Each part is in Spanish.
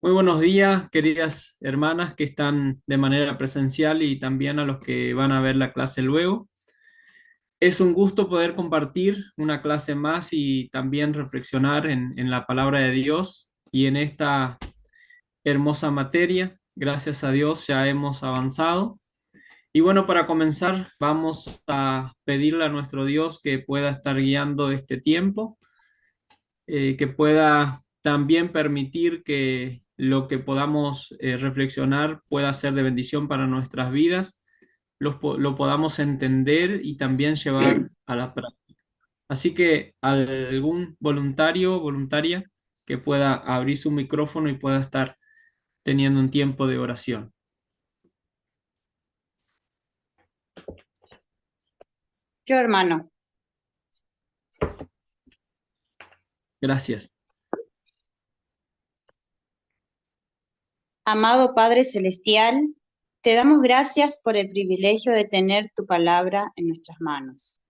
Muy buenos días, queridas hermanas que están de manera presencial y también a los que van a ver la clase luego. Es un gusto poder compartir una clase más y también reflexionar en la palabra de Dios y en esta hermosa materia. Gracias a Dios ya hemos avanzado. Y bueno, para comenzar, vamos a pedirle a nuestro Dios que pueda estar guiando este tiempo, que pueda también permitir que lo que podamos reflexionar pueda ser de bendición para nuestras vidas, lo podamos entender y también llevar a la práctica. Así que algún voluntario o voluntaria que pueda abrir su micrófono y pueda estar teniendo un tiempo de oración. Yo, hermano, Gracias. amado Padre Celestial, te damos gracias por el privilegio de tener tu palabra en nuestras manos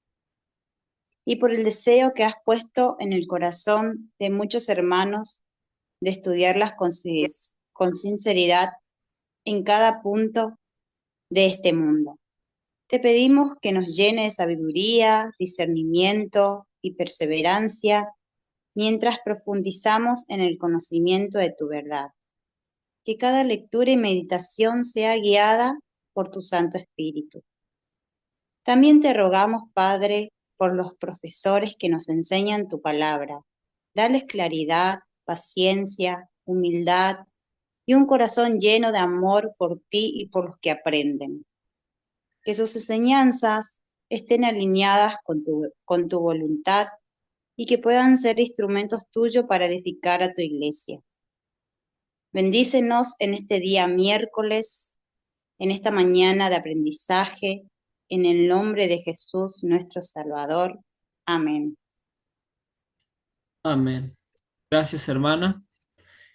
y por el deseo que has puesto en el corazón de muchos hermanos de estudiarlas con sinceridad en cada punto de este mundo. Te pedimos que nos llene de sabiduría, discernimiento y perseverancia mientras profundizamos en el conocimiento de tu verdad. Que cada lectura y meditación sea guiada por tu Santo Espíritu. También te rogamos, Padre, por los profesores que nos enseñan tu palabra. Dales claridad, paciencia, humildad y un corazón lleno de amor por ti y por los que aprenden. Que sus enseñanzas estén alineadas con tu voluntad y que puedan ser instrumentos tuyos para edificar a tu iglesia. Bendícenos en este día miércoles, en esta mañana de aprendizaje, en el nombre de Jesús nuestro Salvador. Amén. Amén. Gracias, hermana.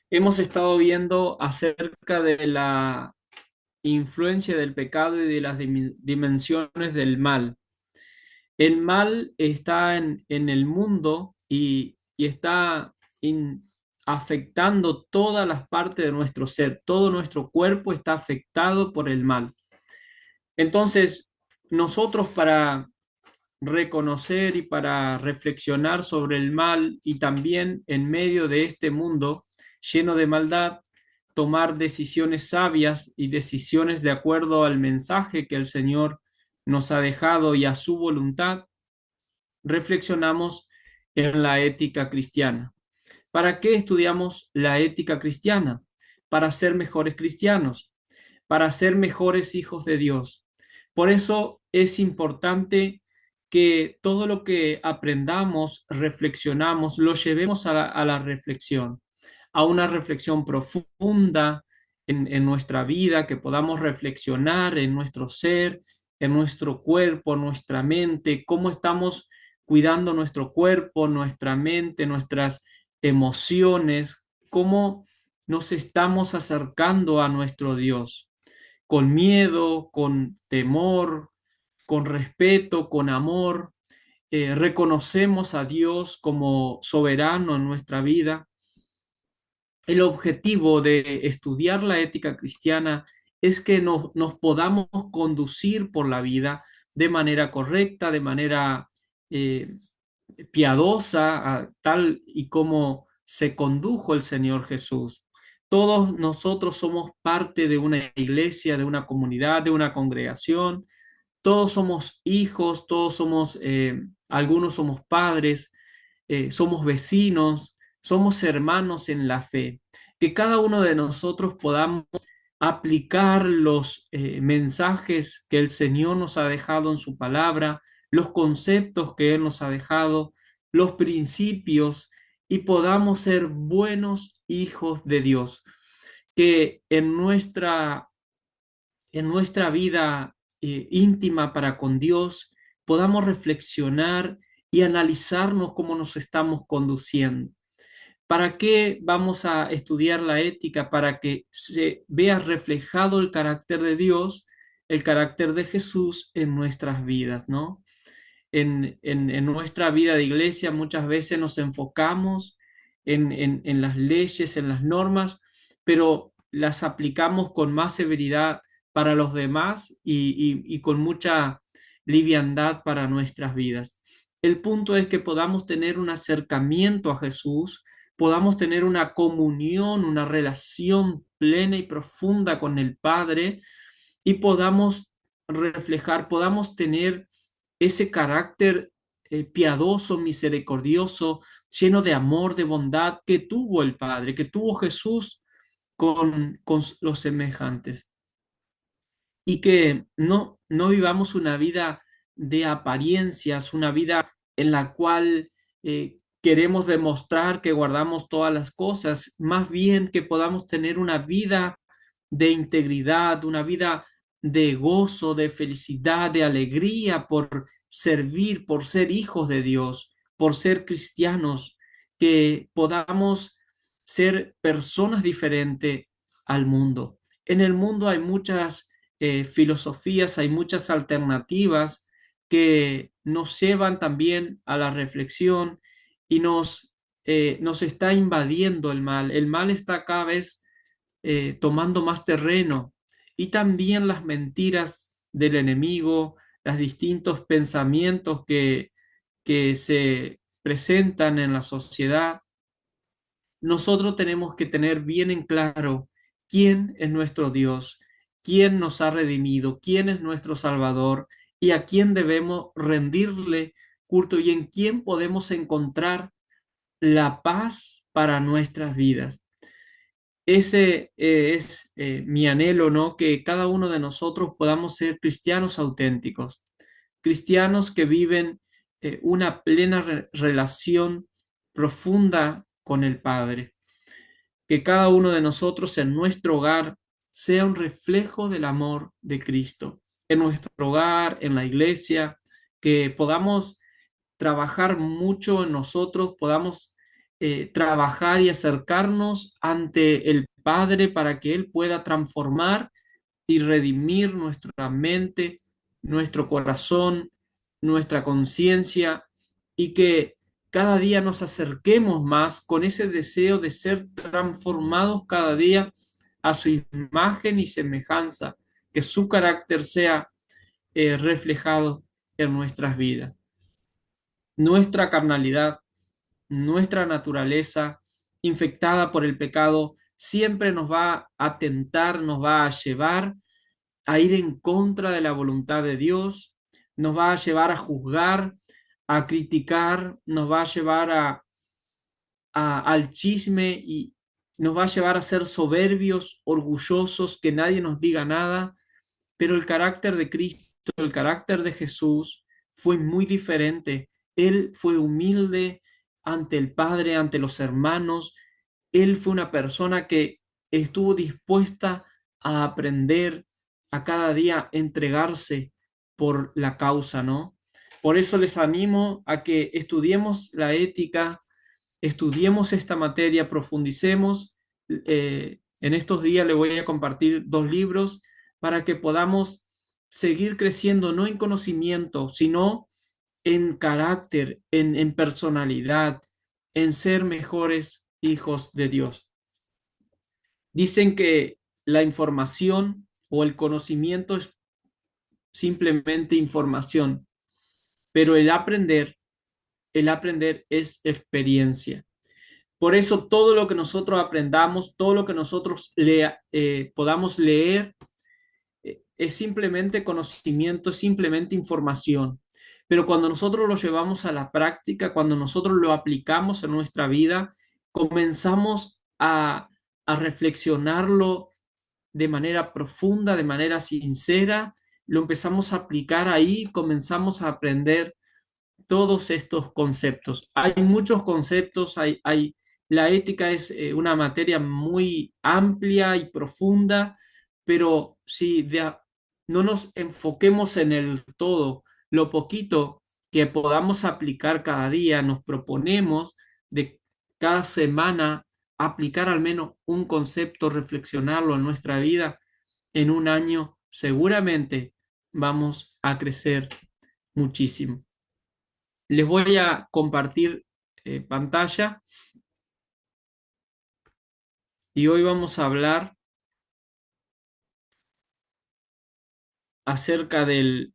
Hemos estado viendo acerca de la influencia del pecado y de las dimensiones del mal. El mal está en el mundo y está afectando todas las partes de nuestro ser. Todo nuestro cuerpo está afectado por el mal. Entonces, nosotros para reconocer y para reflexionar sobre el mal y también en medio de este mundo lleno de maldad, tomar decisiones sabias y decisiones de acuerdo al mensaje que el Señor nos ha dejado y a su voluntad, reflexionamos en la ética cristiana. ¿Para qué estudiamos la ética cristiana? Para ser mejores cristianos, para ser mejores hijos de Dios. Por eso es importante que todo lo que aprendamos, reflexionamos, lo llevemos a la reflexión, a una reflexión profunda en nuestra vida, que podamos reflexionar en nuestro ser, en nuestro cuerpo, nuestra mente, cómo estamos cuidando nuestro cuerpo, nuestra mente, nuestras emociones, cómo nos estamos acercando a nuestro Dios, con miedo, con temor, con respeto, con amor. Reconocemos a Dios como soberano en nuestra vida. El objetivo de estudiar la ética cristiana es que nos podamos conducir por la vida de manera correcta, de manera eh, piadosa, tal y como se condujo el Señor Jesús. Todos nosotros somos parte de una iglesia, de una comunidad, de una congregación. Todos somos hijos, todos somos, algunos somos padres, somos vecinos, somos hermanos en la fe. Que cada uno de nosotros podamos aplicar los mensajes que el Señor nos ha dejado en su palabra, los conceptos que Él nos ha dejado, los principios, y podamos ser buenos hijos de Dios. Que en nuestra vida íntima para con Dios podamos reflexionar y analizarnos cómo nos estamos conduciendo. ¿Para qué vamos a estudiar la ética? Para que se vea reflejado el carácter de Dios, el carácter de Jesús en nuestras vidas, ¿no? En nuestra vida de iglesia muchas veces nos enfocamos en las leyes, en las normas, pero las aplicamos con más severidad para los demás y con mucha liviandad para nuestras vidas. El punto es que podamos tener un acercamiento a Jesús, podamos tener una comunión, una relación plena y profunda con el Padre y podamos reflejar, podamos tener ese carácter piadoso, misericordioso, lleno de amor, de bondad que tuvo el Padre, que tuvo Jesús con los semejantes. Y que no vivamos una vida de apariencias, una vida en la cual queremos demostrar que guardamos todas las cosas, más bien que podamos tener una vida de integridad, una vida de gozo, de felicidad, de alegría por servir, por ser hijos de Dios, por ser cristianos, que podamos ser personas diferentes al mundo. En el mundo hay muchas filosofías, hay muchas alternativas que nos llevan también a la reflexión y nos está invadiendo el mal. El mal está cada vez tomando más terreno y también las mentiras del enemigo, los distintos pensamientos que se presentan en la sociedad. Nosotros tenemos que tener bien en claro quién es nuestro Dios, quién nos ha redimido, quién es nuestro Salvador y a quién debemos rendirle culto y en quién podemos encontrar la paz para nuestras vidas. Ese es mi anhelo, ¿no? Que cada uno de nosotros podamos ser cristianos auténticos, cristianos que viven una plena relación profunda con el Padre. Que cada uno de nosotros en nuestro hogar sea un reflejo del amor de Cristo. En nuestro hogar, en la iglesia, que podamos trabajar mucho en nosotros, podamos trabajar y acercarnos ante el Padre para que Él pueda transformar y redimir nuestra mente, nuestro corazón, nuestra conciencia y que cada día nos acerquemos más con ese deseo de ser transformados cada día a su imagen y semejanza, que su carácter sea reflejado en nuestras vidas. Nuestra carnalidad, nuestra naturaleza infectada por el pecado siempre nos va a tentar, nos va a llevar a ir en contra de la voluntad de Dios, nos va a llevar a juzgar, a criticar, nos va a llevar al chisme y nos va a llevar a ser soberbios, orgullosos, que nadie nos diga nada, pero el carácter de Cristo, el carácter de Jesús fue muy diferente. Él fue humilde ante el Padre, ante los hermanos. Él fue una persona que estuvo dispuesta a aprender, a cada día entregarse por la causa, ¿no? Por eso les animo a que estudiemos la ética, estudiemos esta materia, profundicemos. En estos días le voy a compartir 2 libros para que podamos seguir creciendo, no en conocimiento, sino en carácter, en personalidad, en ser mejores hijos de Dios. Dicen que la información o el conocimiento es simplemente información, pero el aprender es experiencia. Por eso todo lo que nosotros aprendamos, todo lo que nosotros podamos leer, es simplemente conocimiento, es simplemente información. Pero cuando nosotros lo llevamos a la práctica, cuando nosotros lo aplicamos en nuestra vida, comenzamos a reflexionarlo de manera profunda, de manera sincera, lo empezamos a aplicar ahí, comenzamos a aprender todos estos conceptos. Hay muchos conceptos, la ética es una materia muy amplia y profunda, pero si no nos enfoquemos en el todo, lo poquito que podamos aplicar cada día, nos proponemos de cada semana aplicar al menos un concepto, reflexionarlo en nuestra vida, en un año seguramente vamos a crecer muchísimo. Les voy a compartir pantalla. y hoy vamos a hablar acerca del...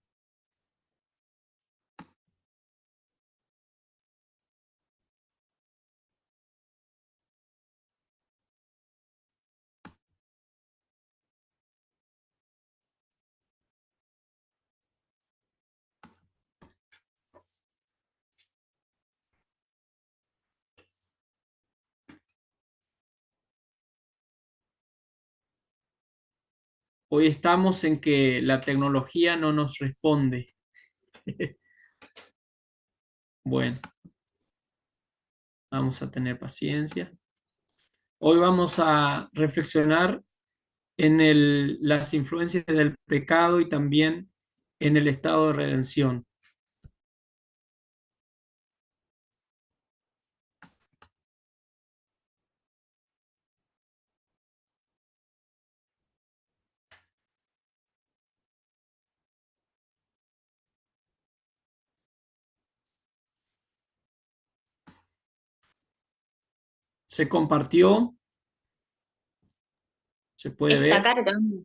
Hoy estamos en que la tecnología no nos responde. Bueno, vamos a tener paciencia. Hoy vamos a reflexionar en las influencias del pecado y también en el estado de redención. Se compartió, se puede Está ver. cargando.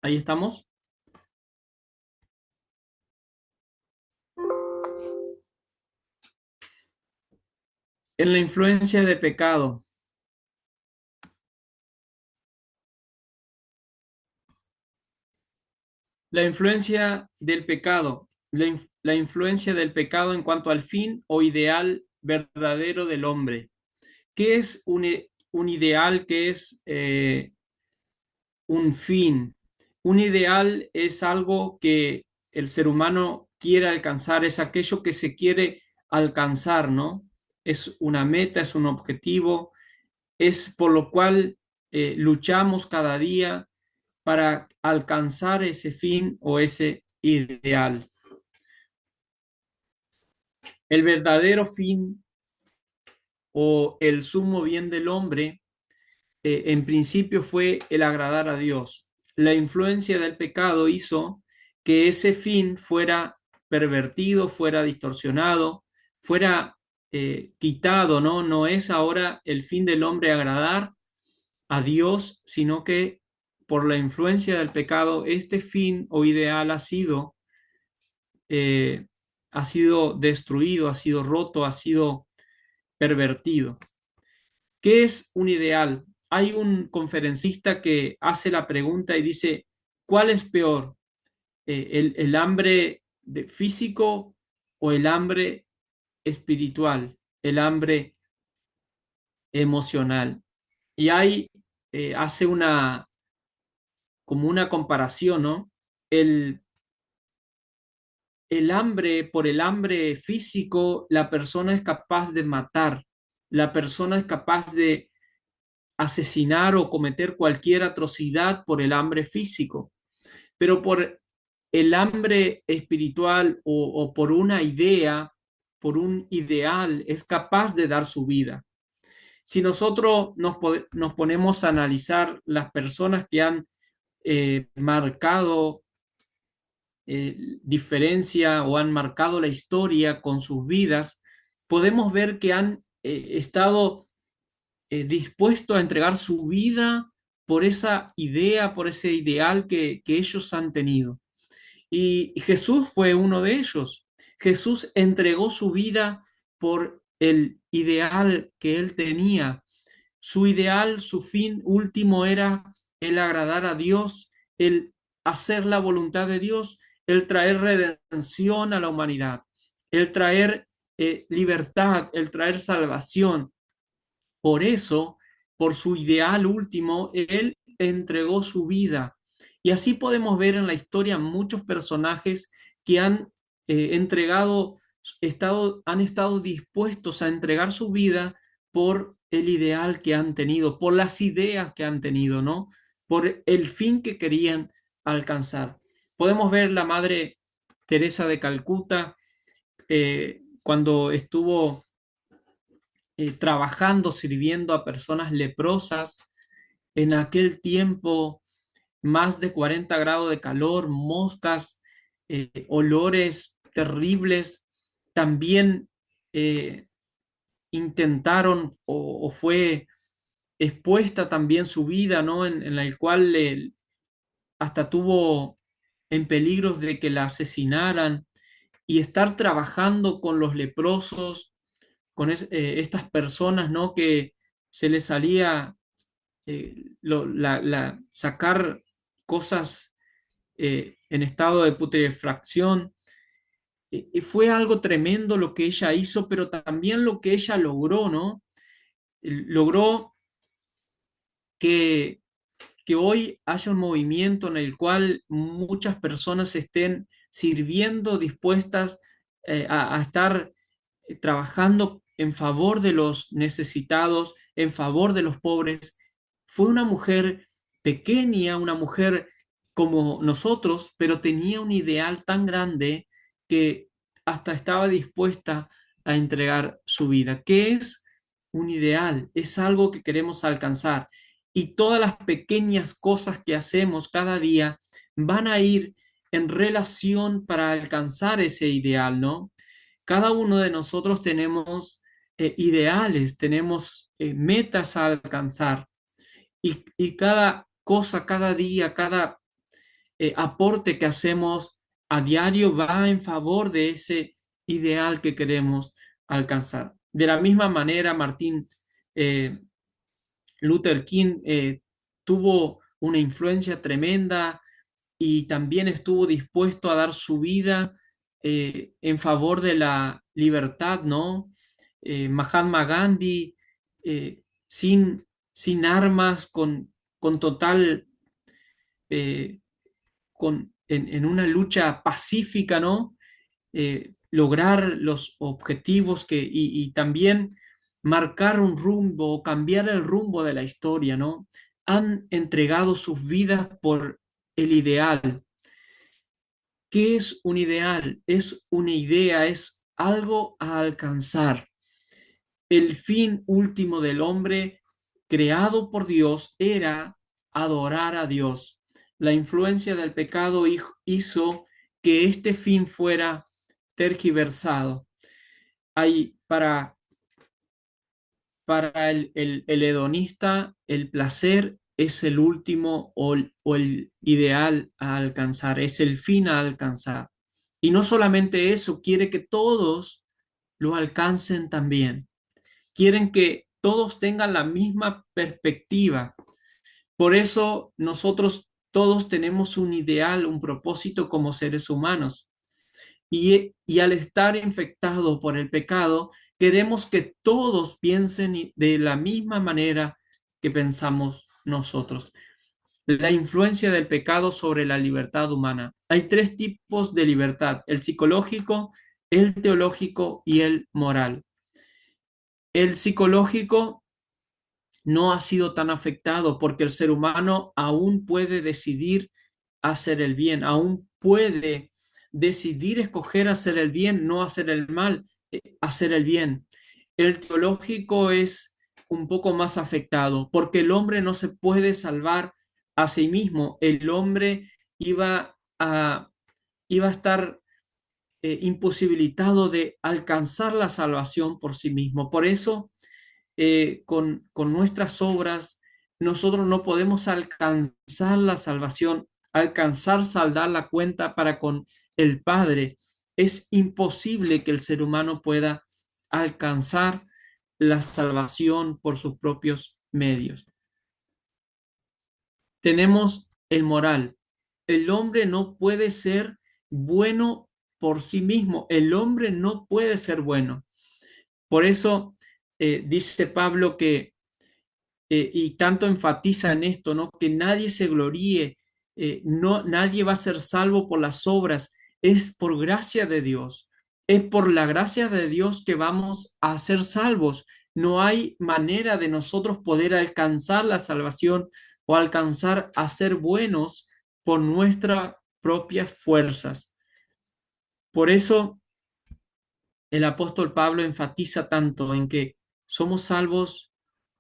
Ahí estamos. En la influencia de pecado. La influencia del pecado. La influencia del pecado en cuanto al fin o ideal verdadero del hombre. ¿Qué es un ideal? ¿Qué es un fin? Un ideal es algo que el ser humano quiere alcanzar, es aquello que se quiere alcanzar, ¿no? Es una meta, es un objetivo, es por lo cual luchamos cada día para alcanzar ese fin o ese ideal. El verdadero fin o el sumo bien del hombre en principio fue el agradar a Dios. La influencia del pecado hizo que ese fin fuera pervertido, fuera distorsionado, fuera quitado, ¿no? No es ahora el fin del hombre agradar a Dios, sino que por la influencia del pecado, este fin o ideal eh, ha sido destruido, ha sido roto, ha sido pervertido. ¿Qué es un ideal? Hay un conferencista que hace la pregunta y dice, ¿cuál es peor? ¿El hambre físico o el hambre espiritual? El hambre emocional. Y ahí hace como una comparación, ¿no? El, el hambre, por el hambre físico, la persona es capaz de matar, la persona es capaz de asesinar o cometer cualquier atrocidad por el hambre físico, pero por el hambre espiritual o por una idea, por un ideal, es capaz de dar su vida. Si nosotros nos ponemos a analizar las personas que han marcado diferencia o han marcado la historia con sus vidas, podemos ver que han estado dispuestos a entregar su vida por esa idea, por ese ideal que ellos han tenido. Y Jesús fue uno de ellos. Jesús entregó su vida por el ideal que él tenía. Su ideal, su fin último era el agradar a Dios, el hacer la voluntad de Dios, el traer redención a la humanidad, el traer libertad, el traer salvación. Por eso, por su ideal último, él entregó su vida. Y así podemos ver en la historia muchos personajes que han han estado dispuestos a entregar su vida por el ideal que han tenido, por las ideas que han tenido, ¿no? Por el fin que querían alcanzar. Podemos ver la Madre Teresa de Calcuta cuando estuvo trabajando, sirviendo a personas leprosas, en aquel tiempo más de 40 grados de calor, moscas, olores terribles. También intentaron o fue expuesta también su vida, ¿no? En la cual hasta tuvo en peligros de que la asesinaran y estar trabajando con los leprosos, con estas personas, ¿no? Que se les salía sacar cosas en estado de putrefacción. Y fue algo tremendo lo que ella hizo, pero también lo que ella logró, ¿no? Logró que, que hoy haya un movimiento en el cual muchas personas estén sirviendo, dispuestas a estar trabajando en favor de los necesitados, en favor de los pobres. Fue una mujer pequeña, una mujer como nosotros, pero tenía un ideal tan grande que hasta estaba dispuesta a entregar su vida. ¿Qué es un ideal? Es algo que queremos alcanzar. Y todas las pequeñas cosas que hacemos cada día van a ir en relación para alcanzar ese ideal, ¿no? Cada uno de nosotros tenemos ideales, tenemos metas a alcanzar y cada cosa, cada día, cada aporte que hacemos a diario va en favor de ese ideal que queremos alcanzar. De la misma manera, Martín eh, Luther King tuvo una influencia tremenda y también estuvo dispuesto a dar su vida en favor de la libertad, ¿no? Mahatma Gandhi, sin armas, con total, eh, en una lucha pacífica, ¿no? Lograr los objetivos y también marcar un rumbo, cambiar el rumbo de la historia, ¿no? Han entregado sus vidas por el ideal. ¿Qué es un ideal? Es una idea, es algo a alcanzar. El fin último del hombre creado por Dios era adorar a Dios. La influencia del pecado hizo que este fin fuera tergiversado. Hay para el hedonista, el placer es el último o el ideal a alcanzar, es el fin a alcanzar. Y no solamente eso, quiere que todos lo alcancen también. Quieren que todos tengan la misma perspectiva. Por eso nosotros todos tenemos un ideal, un propósito como seres humanos. Y al estar infectados por el pecado, queremos que todos piensen de la misma manera que pensamos nosotros. La influencia del pecado sobre la libertad humana. Hay tres tipos de libertad: el psicológico, el teológico y el moral. El psicológico no ha sido tan afectado porque el ser humano aún puede decidir hacer el bien, aún puede decidir escoger hacer el bien, no hacer el mal, hacer el bien. El teológico es un poco más afectado porque el hombre no se puede salvar a sí mismo. El hombre iba a estar imposibilitado de alcanzar la salvación por sí mismo. Por eso con nuestras obras, nosotros no podemos alcanzar la salvación, alcanzar saldar la cuenta para con el Padre. Es imposible que el ser humano pueda alcanzar la salvación por sus propios medios. Tenemos el moral. El hombre no puede ser bueno por sí mismo. El hombre no puede ser bueno. Por eso dice Pablo que y tanto enfatiza en esto, ¿no? Que nadie se gloríe, no, nadie va a ser salvo por las obras, es por gracia de Dios, es por la gracia de Dios que vamos a ser salvos, no hay manera de nosotros poder alcanzar la salvación o alcanzar a ser buenos por nuestras propias fuerzas. Por eso el apóstol Pablo enfatiza tanto en que somos salvos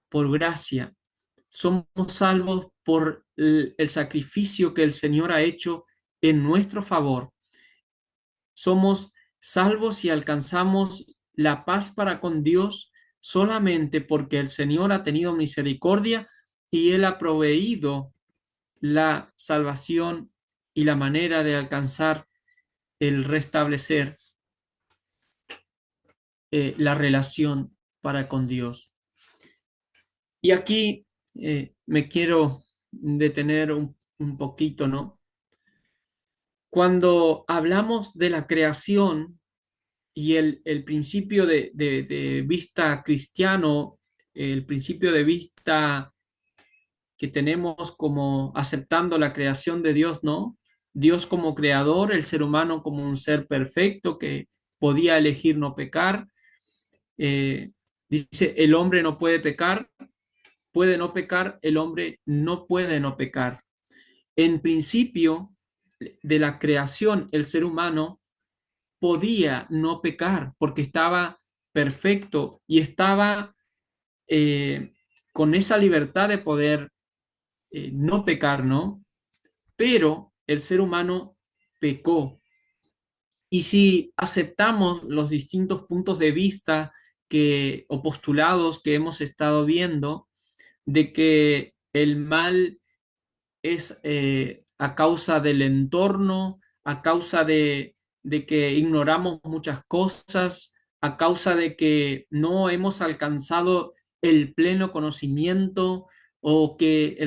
por gracia, somos salvos por el sacrificio que el Señor ha hecho en nuestro favor. Somos salvos y alcanzamos la paz para con Dios solamente porque el Señor ha tenido misericordia y Él ha proveído la salvación y la manera de alcanzar el restablecer la relación para con Dios. Y aquí me quiero detener un poquito, ¿no? Cuando hablamos de la creación y el principio de vista cristiano, el principio de vista que tenemos como aceptando la creación de Dios, ¿no? Dios como creador, el ser humano como un ser perfecto que podía elegir no pecar. Eh, Dice, el hombre no puede pecar, puede no pecar, el hombre no puede no pecar. En principio de la creación, el ser humano podía no pecar porque estaba perfecto y estaba con esa libertad de poder no pecar, ¿no? Pero el ser humano pecó. Y si aceptamos los distintos puntos de vista o postulados que hemos estado viendo, de que el mal es a causa del entorno, a causa de que ignoramos muchas cosas, a causa de que no hemos alcanzado el pleno conocimiento o que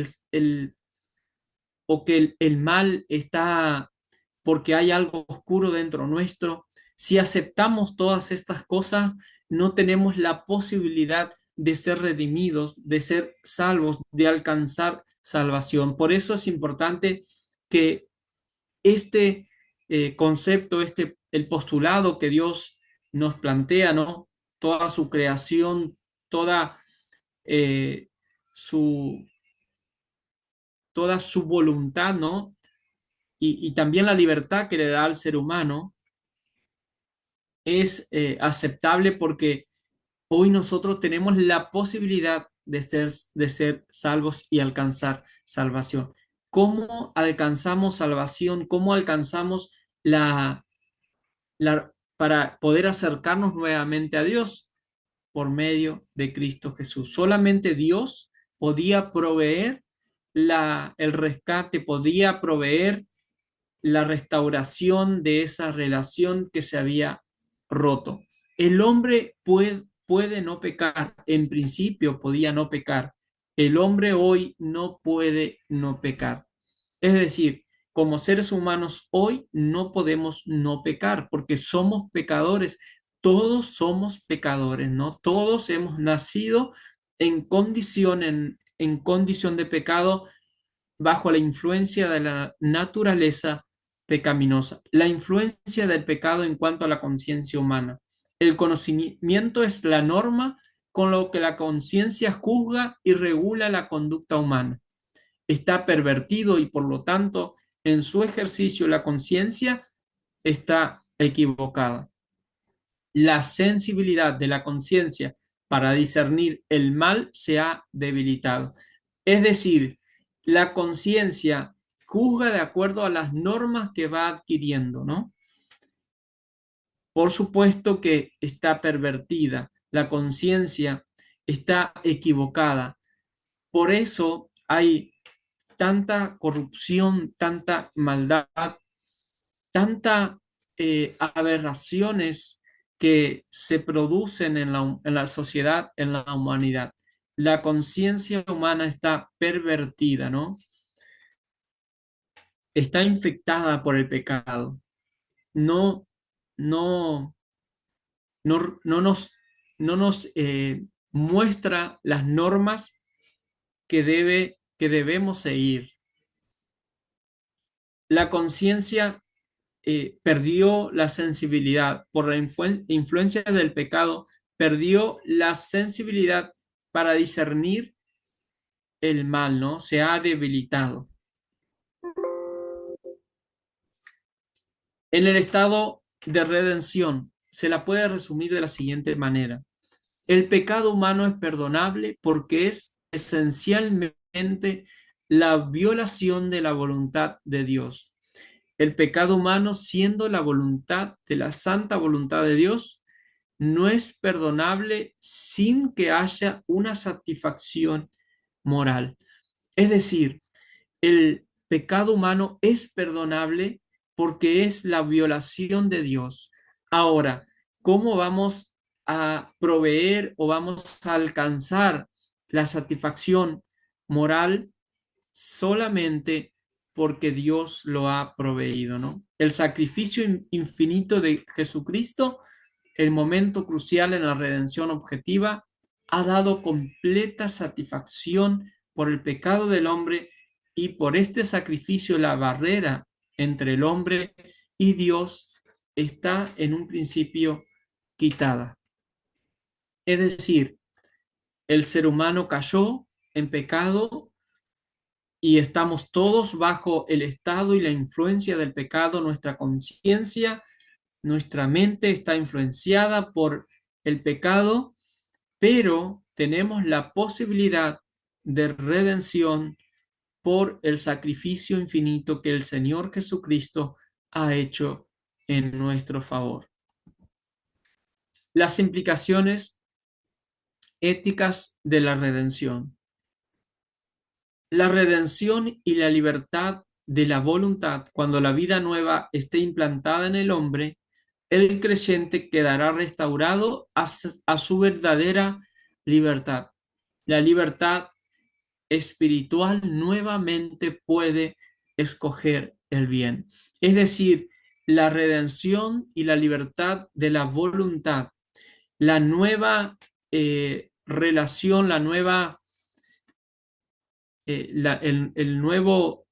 el mal está porque hay algo oscuro dentro nuestro. Si aceptamos todas estas cosas, no tenemos la posibilidad de ser redimidos, de ser salvos, de alcanzar salvación. Por eso es importante que este concepto, el postulado que Dios nos plantea, ¿no? Toda su creación, toda eh, su, toda su voluntad, ¿no? Y también la libertad que le da al ser humano es aceptable porque hoy nosotros tenemos la posibilidad de ser salvos y alcanzar salvación. ¿Cómo alcanzamos salvación? ¿Cómo alcanzamos para poder acercarnos nuevamente a Dios? Por medio de Cristo Jesús. Solamente Dios podía proveer el rescate, podía proveer la restauración de esa relación que se había roto. El hombre puede no pecar, en principio podía no pecar. El hombre hoy no puede no pecar. Es decir, como seres humanos hoy no podemos no pecar porque somos pecadores. Todos somos pecadores, ¿no? Todos hemos nacido en condición de pecado bajo la influencia de la naturaleza pecaminosa, la influencia del pecado en cuanto a la conciencia humana. El conocimiento es la norma con lo que la conciencia juzga y regula la conducta humana. Está pervertido y por lo tanto en su ejercicio la conciencia está equivocada. La sensibilidad de la conciencia para discernir el mal se ha debilitado. Es decir, la conciencia juzga de acuerdo a las normas que va adquiriendo, ¿no? Por supuesto que está pervertida, la conciencia está equivocada. Por eso hay tanta corrupción, tanta maldad, tanta aberraciones que se producen en la sociedad, en la humanidad. La conciencia humana está pervertida, ¿no? Está infectada por el pecado. No, no, no nos, no nos muestra las normas que debemos seguir. La conciencia perdió la sensibilidad por la influencia del pecado, perdió la sensibilidad para discernir el mal, ¿no? Se ha debilitado. En el estado de redención se la puede resumir de la siguiente manera. El pecado humano es perdonable porque es esencialmente la violación de la voluntad de Dios. El pecado humano, siendo la voluntad de la santa voluntad de Dios, no es perdonable sin que haya una satisfacción moral. Es decir, el pecado humano es perdonable porque es la violación de Dios. Ahora, ¿cómo vamos a proveer o vamos a alcanzar la satisfacción moral? Solamente porque Dios lo ha proveído, ¿no? El sacrificio infinito de Jesucristo, el momento crucial en la redención objetiva, ha dado completa satisfacción por el pecado del hombre y por este sacrificio la barrera entre el hombre y Dios está en un principio quitada. Es decir, el ser humano cayó en pecado y estamos todos bajo el estado y la influencia del pecado. Nuestra conciencia, nuestra mente está influenciada por el pecado, pero tenemos la posibilidad de redención por el sacrificio infinito que el Señor Jesucristo ha hecho en nuestro favor. Las implicaciones éticas de la redención. La redención y la libertad de la voluntad, cuando la vida nueva esté implantada en el hombre, el creyente quedará restaurado a su verdadera libertad. La libertad espiritual nuevamente puede escoger el bien. Es decir, la redención y la libertad de la voluntad, la nueva relación, la nueva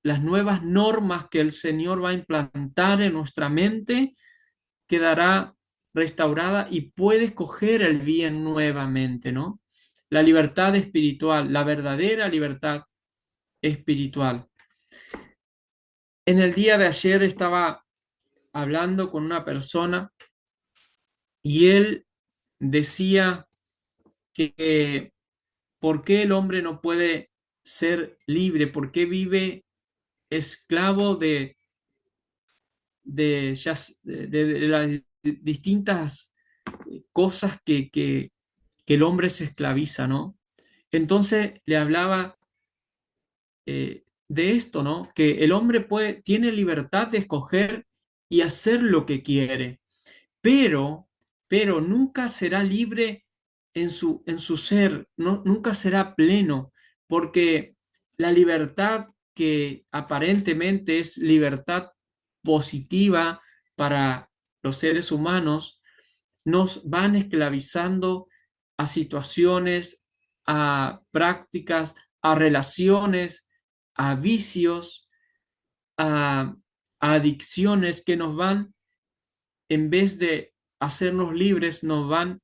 las nuevas normas que el Señor va a implantar en nuestra mente quedará restaurada y puede escoger el bien nuevamente, ¿no? La libertad espiritual, la verdadera libertad espiritual. En el día de ayer estaba hablando con una persona y él decía que ¿por qué el hombre no puede ser libre? ¿Por qué vive esclavo de las distintas cosas que el hombre se esclaviza, ¿no? Entonces le hablaba de esto, ¿no? Que el hombre tiene libertad de escoger y hacer lo que quiere, pero, pero nunca será libre en su ser, no, nunca será pleno, porque la libertad que aparentemente es libertad positiva para los seres humanos, nos van esclavizando a situaciones, a prácticas, a relaciones, a vicios, a adicciones que nos van, en vez de hacernos libres, nos van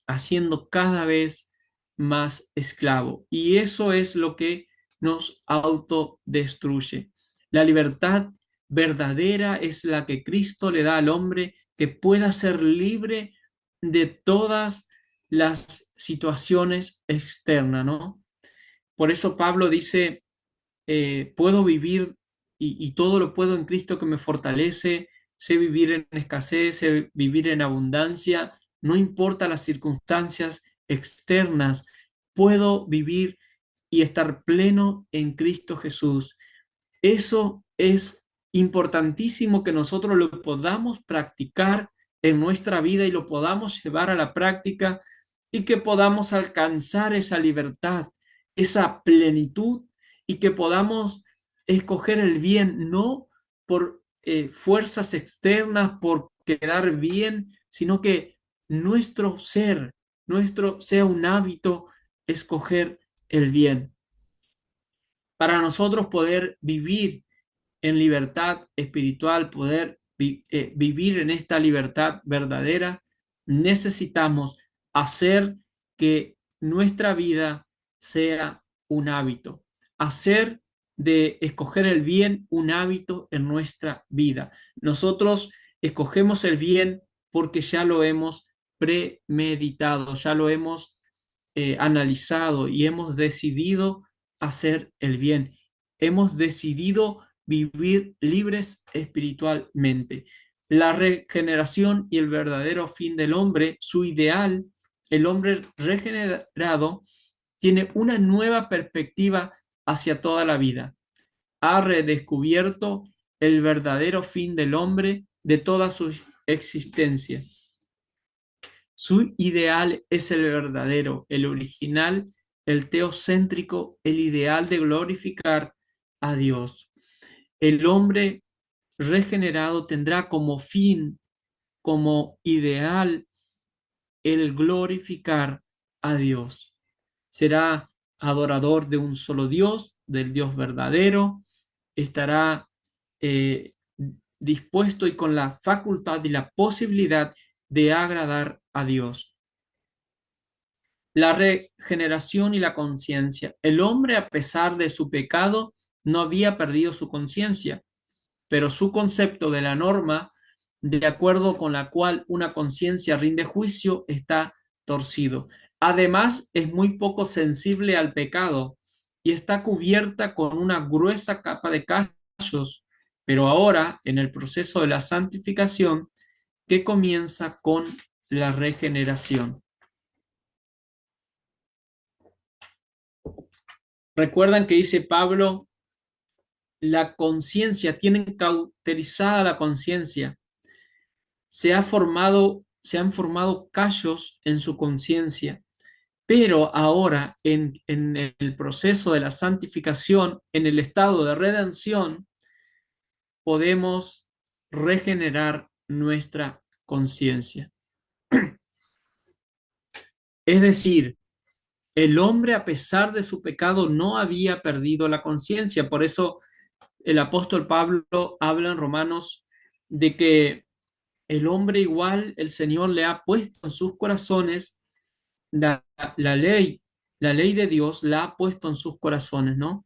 haciendo cada vez más esclavo. Y eso es lo que nos autodestruye. La libertad verdadera es la que Cristo le da al hombre, que pueda ser libre de todas las situaciones externas, ¿no? Por eso Pablo dice, puedo vivir y todo lo puedo en Cristo que me fortalece, sé vivir en escasez, sé vivir en abundancia, no importa las circunstancias externas, puedo vivir y estar pleno en Cristo Jesús. Eso es importantísimo que nosotros lo podamos practicar en nuestra vida y lo podamos llevar a la práctica y que podamos alcanzar esa libertad, esa plenitud y que podamos escoger el bien, no por fuerzas externas, por quedar bien, sino que nuestro ser, nuestro sea un hábito escoger el bien. Para nosotros poder vivir en libertad espiritual, poder vivir en esta libertad verdadera, necesitamos hacer que nuestra vida sea un hábito, hacer de escoger el bien un hábito en nuestra vida. Nosotros escogemos el bien porque ya lo hemos premeditado, ya lo hemos analizado y hemos decidido hacer el bien. Hemos decidido vivir libres espiritualmente. La regeneración y el verdadero fin del hombre, su ideal, el hombre regenerado, tiene una nueva perspectiva hacia toda la vida. Ha redescubierto el verdadero fin del hombre de toda su existencia. Su ideal es el verdadero, el original, el teocéntrico, el ideal de glorificar a Dios. El hombre regenerado tendrá como fin, como ideal, el glorificar a Dios. Será adorador de un solo Dios, del Dios verdadero, estará eh, dispuesto y con la facultad y la posibilidad de agradar a Dios. La regeneración y la conciencia. El hombre, a pesar de su pecado, no había perdido su conciencia, pero su concepto de la norma, de acuerdo con la cual una conciencia rinde juicio, está torcido. Además, es muy poco sensible al pecado y está cubierta con una gruesa capa de callos, pero ahora, en el proceso de la santificación, que comienza con la regeneración. Recuerdan que dice Pablo, la conciencia, tienen cauterizada la conciencia, se han formado callos en su conciencia, pero ahora en el proceso de la santificación, en el estado de redención, podemos regenerar nuestra conciencia. Es decir, el hombre a pesar de su pecado no había perdido la conciencia, por eso el apóstol Pablo habla en Romanos de que el hombre igual, el Señor le ha puesto en sus corazones la, la ley, la ley de Dios la ha puesto en sus corazones, ¿no?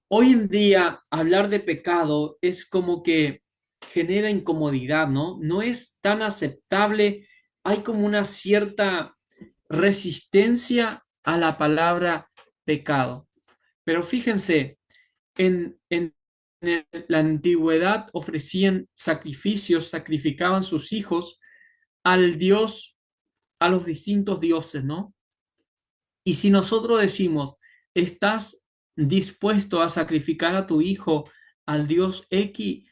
Hoy en día hablar de pecado es como que genera incomodidad, ¿no? No es tan aceptable, hay como una cierta resistencia a la palabra pecado. Pero fíjense, en la antigüedad ofrecían sacrificios, sacrificaban sus hijos al Dios, a los distintos dioses, ¿no? Y si nosotros decimos, ¿estás dispuesto a sacrificar a tu hijo al Dios X?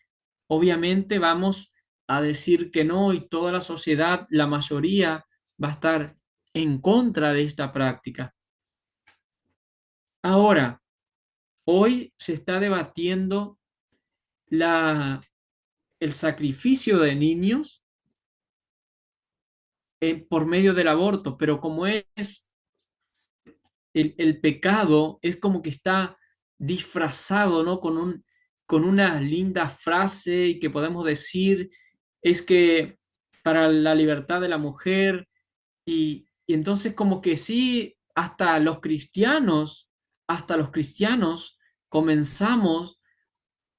Obviamente vamos a decir que no y toda la sociedad, la mayoría, va a estar en contra de esta práctica. Ahora, hoy se está debatiendo el sacrificio de niños por medio del aborto, pero como es el pecado, es como que está disfrazado, ¿no? Con una linda frase y que podemos decir es que para la libertad de la mujer y entonces como que sí, hasta los cristianos comenzamos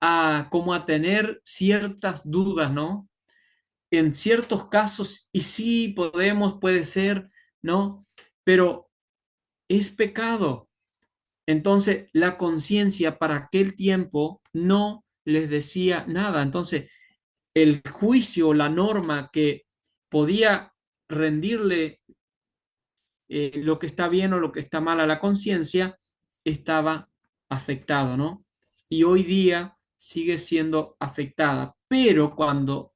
a como a tener ciertas dudas, ¿no? En ciertos casos, y sí podemos, puede ser, ¿no? Pero es pecado. Entonces, la conciencia para aquel tiempo no les decía nada. Entonces, el juicio, la norma que podía rendirle lo que está bien o lo que está mal a la conciencia, estaba afectado, ¿no? Y hoy día sigue siendo afectada. Pero cuando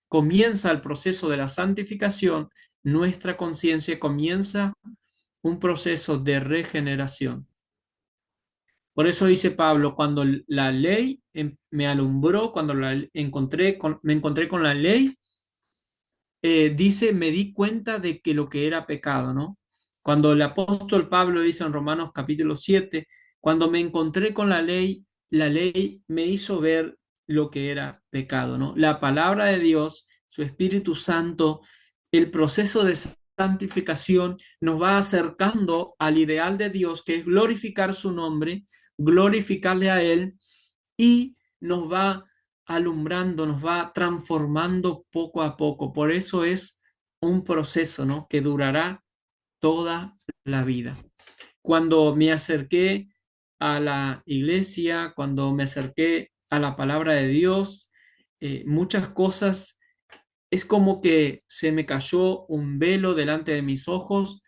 comienza el proceso de la santificación, nuestra conciencia comienza un proceso de regeneración. Por eso dice Pablo, cuando la ley me alumbró, cuando me encontré con la ley, dice, me di cuenta de que lo que era pecado, ¿no? Cuando el apóstol Pablo dice en Romanos capítulo 7, cuando me encontré con la ley me hizo ver lo que era pecado, ¿no? La palabra de Dios, su Espíritu Santo, el proceso de santificación nos va acercando al ideal de Dios, que es glorificar su nombre, glorificarle a Él, y nos va alumbrando, nos va transformando poco a poco. Por eso es un proceso, ¿no?, que durará toda la vida. Cuando me acerqué a la iglesia, cuando me acerqué a la palabra de Dios, muchas cosas, es como que se me cayó un velo delante de mis ojos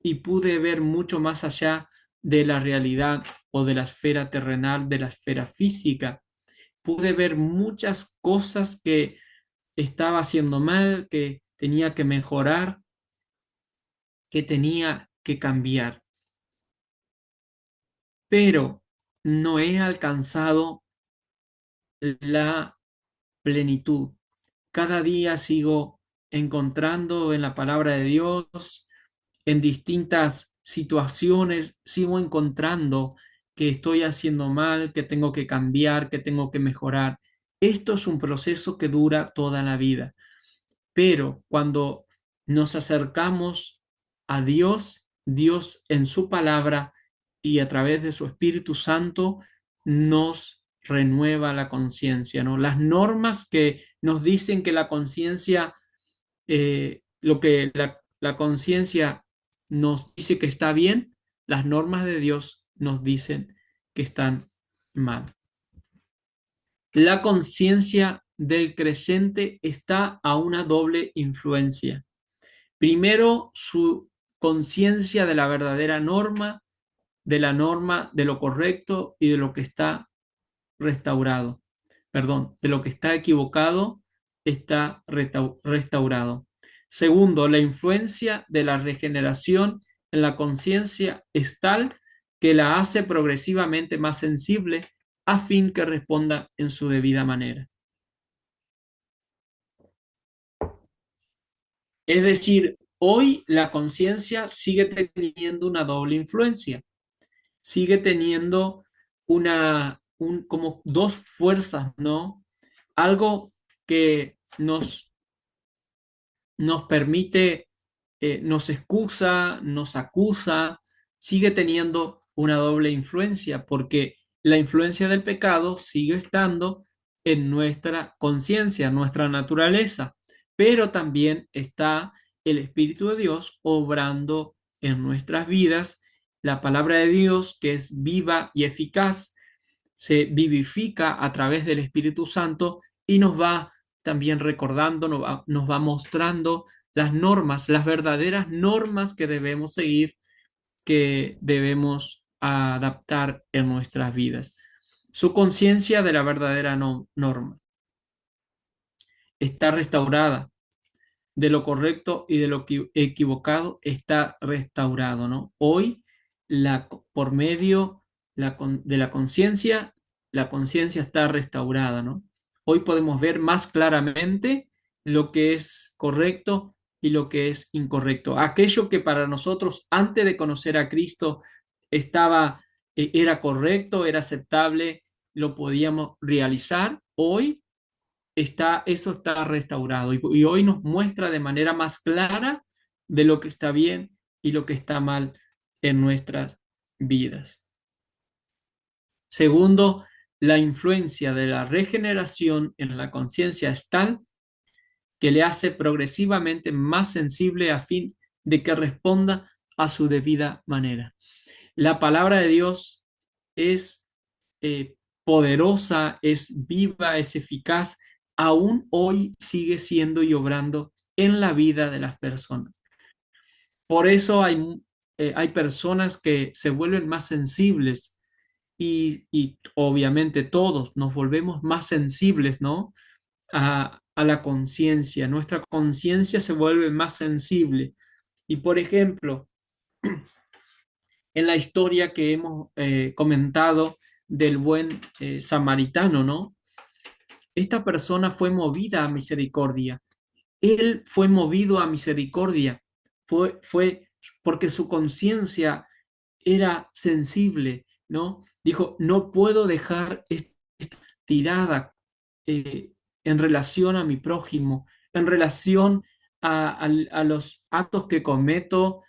y pude ver mucho más allá de la realidad o de la esfera terrenal, de la esfera física. Pude ver muchas cosas que estaba haciendo mal, que tenía que mejorar, que tenía que cambiar, pero no he alcanzado la plenitud. Cada día sigo encontrando en la palabra de Dios, en distintas situaciones, sigo encontrando que estoy haciendo mal, que tengo que cambiar, que tengo que mejorar. Esto es un proceso que dura toda la vida, pero cuando nos acercamos a Dios, Dios en su palabra y a través de su Espíritu Santo nos renueva la conciencia, ¿no? Las normas que nos dicen que la conciencia, lo que la conciencia nos dice que está bien, las normas de Dios nos dicen que están mal. La conciencia del creyente está a una doble influencia. Primero, su conciencia de la verdadera norma, de la norma de lo correcto y de lo que está restaurado. Perdón, de lo que está equivocado está restaurado. Segundo, la influencia de la regeneración en la conciencia es tal que la hace progresivamente más sensible a fin que responda en su debida manera. Es decir, hoy la conciencia sigue teniendo una doble influencia, sigue teniendo como dos fuerzas, ¿no? Algo que nos permite, nos excusa, nos acusa, sigue teniendo una doble influencia, porque la influencia del pecado sigue estando en nuestra conciencia, nuestra naturaleza, pero también está el Espíritu de Dios obrando en nuestras vidas. La palabra de Dios, que es viva y eficaz, se vivifica a través del Espíritu Santo y nos va también recordando, nos va mostrando las normas, las verdaderas normas que debemos seguir, que debemos adaptar en nuestras vidas. Su conciencia de la verdadera norma está restaurada, de lo correcto y de lo equivocado está restaurado, ¿no? Hoy, por medio de la conciencia está restaurada, ¿no? Hoy podemos ver más claramente lo que es correcto y lo que es incorrecto. Aquello que para nosotros, antes de conocer a Cristo, era correcto, era aceptable, lo podíamos realizar. Hoy eso está restaurado y hoy nos muestra de manera más clara de lo que está bien y lo que está mal en nuestras vidas. Segundo, la influencia de la regeneración en la conciencia es tal que le hace progresivamente más sensible a fin de que responda a su debida manera. La palabra de Dios es poderosa, es viva, es eficaz, aún hoy sigue siendo y obrando en la vida de las personas. Por eso hay personas que se vuelven más sensibles y obviamente todos nos volvemos más sensibles, ¿no? A la conciencia. Nuestra conciencia se vuelve más sensible. Y por ejemplo, en la historia que hemos comentado del buen samaritano, ¿no? Esta persona fue movida a misericordia. Él fue movido a misericordia. Fue porque su conciencia era sensible, ¿no? Dijo, no puedo dejar esta tirada en relación a mi prójimo, en relación a los actos que cometo,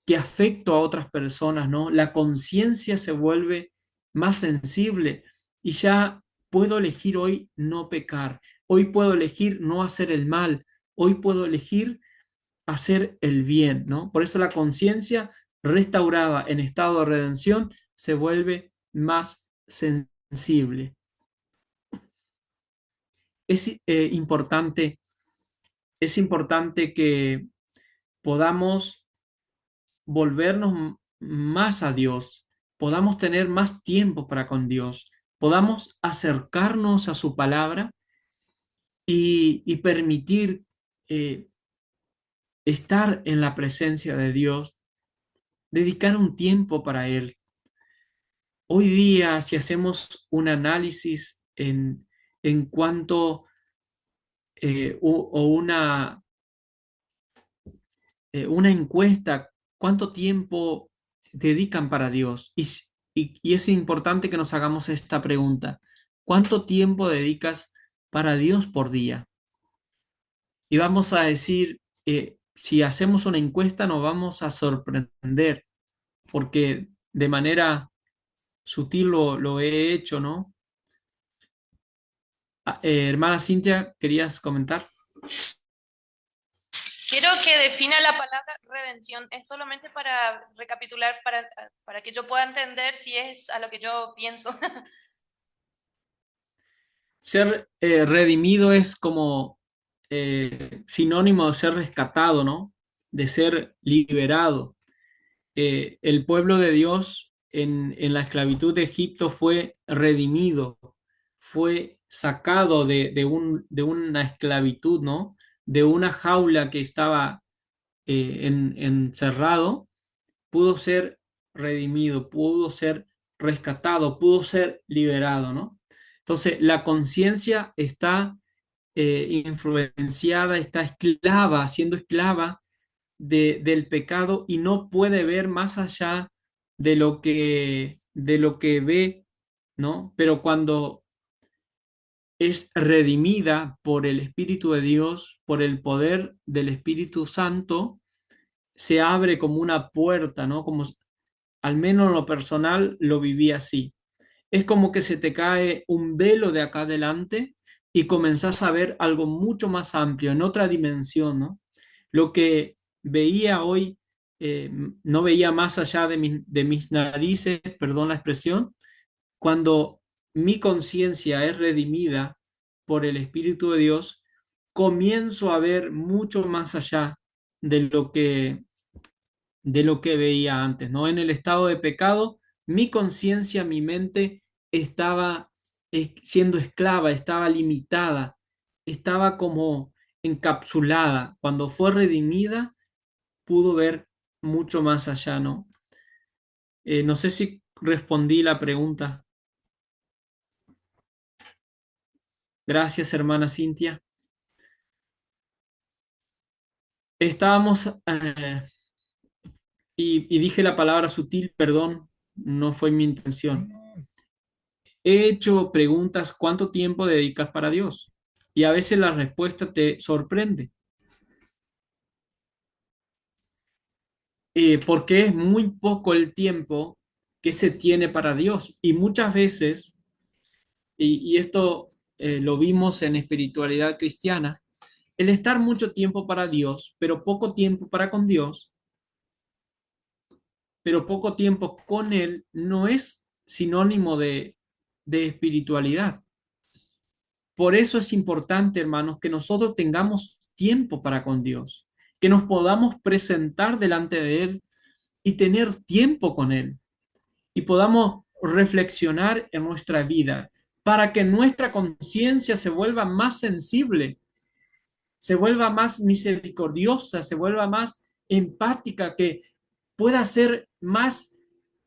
que afecto a otras personas, ¿no? La conciencia se vuelve más sensible y ya puedo elegir hoy no pecar, hoy puedo elegir no hacer el mal, hoy puedo elegir hacer el bien, ¿no? Por eso la conciencia restaurada en estado de redención se vuelve más sensible. Es es importante que podamos volvernos más a Dios, podamos tener más tiempo para con Dios, podamos acercarnos a su palabra y permitir eh, estar en la presencia de Dios, dedicar un tiempo para Él. Hoy día, si hacemos un análisis en cuanto o una encuesta, ¿cuánto tiempo dedican para Dios? Y es importante que nos hagamos esta pregunta. ¿Cuánto tiempo dedicas para Dios por día? Y vamos a decir, si hacemos una encuesta nos vamos a sorprender, porque de manera sutil lo he hecho, ¿no? Hermana Cintia, ¿querías comentar? Quiero que defina la palabra redención. Es solamente para recapitular, para que yo pueda entender si es a lo que yo pienso. Ser redimido es como sinónimo de ser rescatado, ¿no? De ser liberado. El pueblo de Dios en la esclavitud de Egipto fue redimido, fue sacado de una esclavitud, ¿no? De una jaula que estaba encerrado, pudo ser redimido, pudo ser rescatado, pudo ser liberado, ¿no? Entonces, la conciencia está influenciada, está esclava, siendo esclava del pecado y no puede ver más allá de lo que ve, ¿no? Pero cuando es redimida por el Espíritu de Dios, por el poder del Espíritu Santo, se abre como una puerta, ¿no? Como al menos en lo personal lo viví así. Es como que se te cae un velo de acá adelante y comenzás a ver algo mucho más amplio, en otra dimensión, ¿no? Lo que veía hoy, no veía más allá de mis narices, perdón la expresión, cuando mi conciencia es redimida por el Espíritu de Dios, comienzo a ver mucho más allá de lo que veía antes, ¿no? En el estado de pecado, mi conciencia, mi mente estaba siendo esclava, estaba limitada, estaba como encapsulada. Cuando fue redimida, pudo ver mucho más allá, ¿no? No sé si respondí la pregunta. Gracias, hermana Cintia. Estábamos, y dije la palabra sutil, perdón, no fue mi intención. He hecho preguntas, ¿cuánto tiempo dedicas para Dios? Y a veces la respuesta te sorprende, porque es muy poco el tiempo que se tiene para Dios. Y muchas veces, y esto lo vimos en espiritualidad cristiana, el estar mucho tiempo para Dios, pero poco tiempo para con Dios, pero poco tiempo con Él, no es sinónimo de espiritualidad. Por eso es importante, hermanos, que nosotros tengamos tiempo para con Dios, que nos podamos presentar delante de Él y tener tiempo con Él y podamos reflexionar en nuestra vida para que nuestra conciencia se vuelva más sensible, se vuelva más misericordiosa, se vuelva más empática, que pueda ser más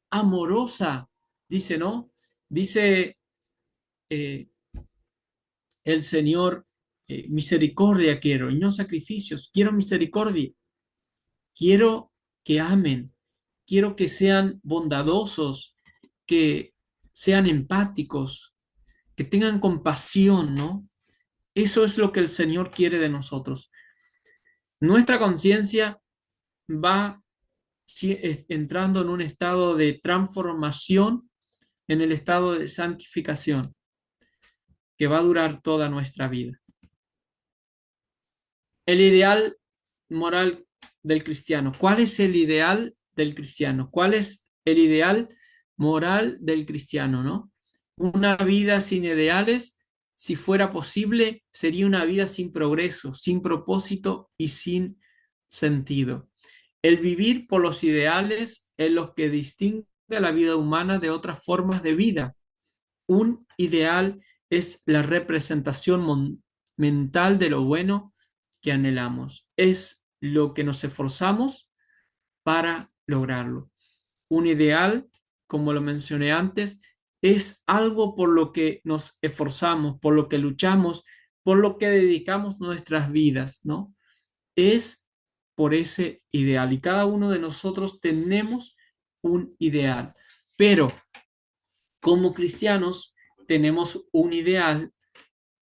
amorosa, dice, ¿no? Dice eh, el Señor, misericordia quiero y no sacrificios, quiero misericordia, quiero que amen, quiero que sean bondadosos, que sean empáticos, que tengan compasión, ¿no? Eso es lo que el Señor quiere de nosotros. Nuestra conciencia va entrando en un estado de transformación, en el estado de santificación, que va a durar toda nuestra vida. El ideal moral del cristiano. ¿Cuál es el ideal del cristiano? ¿Cuál es el ideal moral del cristiano, no? Una vida sin ideales, si fuera posible, sería una vida sin progreso, sin propósito y sin sentido. El vivir por los ideales es lo que distingue a la vida humana de otras formas de vida. Un ideal es la representación mental de lo bueno que anhelamos. Es lo que nos esforzamos para lograrlo. Un ideal, como lo mencioné antes, es algo por lo que nos esforzamos, por lo que luchamos, por lo que dedicamos nuestras vidas, ¿no? Es por ese ideal. Y cada uno de nosotros tenemos un ideal. Pero como cristianos tenemos un ideal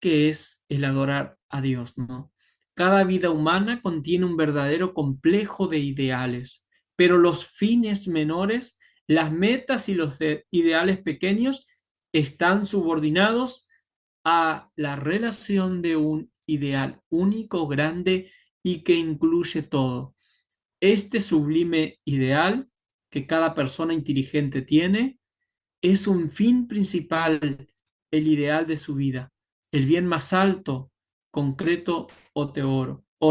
que es el adorar a Dios, ¿no? Cada vida humana contiene un verdadero complejo de ideales, pero los fines menores, las metas y los ideales pequeños están subordinados a la relación de un ideal único, grande y que incluye todo. Este sublime ideal que cada persona inteligente tiene es un fin principal, el ideal de su vida, el bien más alto, concreto o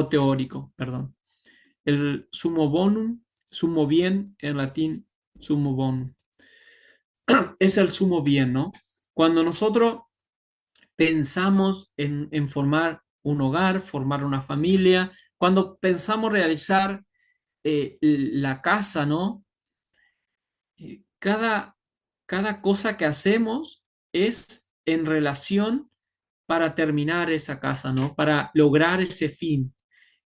teórico, perdón. El sumo bonum, sumo bien, en latín, sumo bonum. Es el sumo bien, ¿no? Cuando nosotros pensamos en formar un hogar, formar una familia, cuando pensamos realizar la casa, ¿no? Cada cosa que hacemos es en relación para terminar esa casa, ¿no? Para lograr ese fin.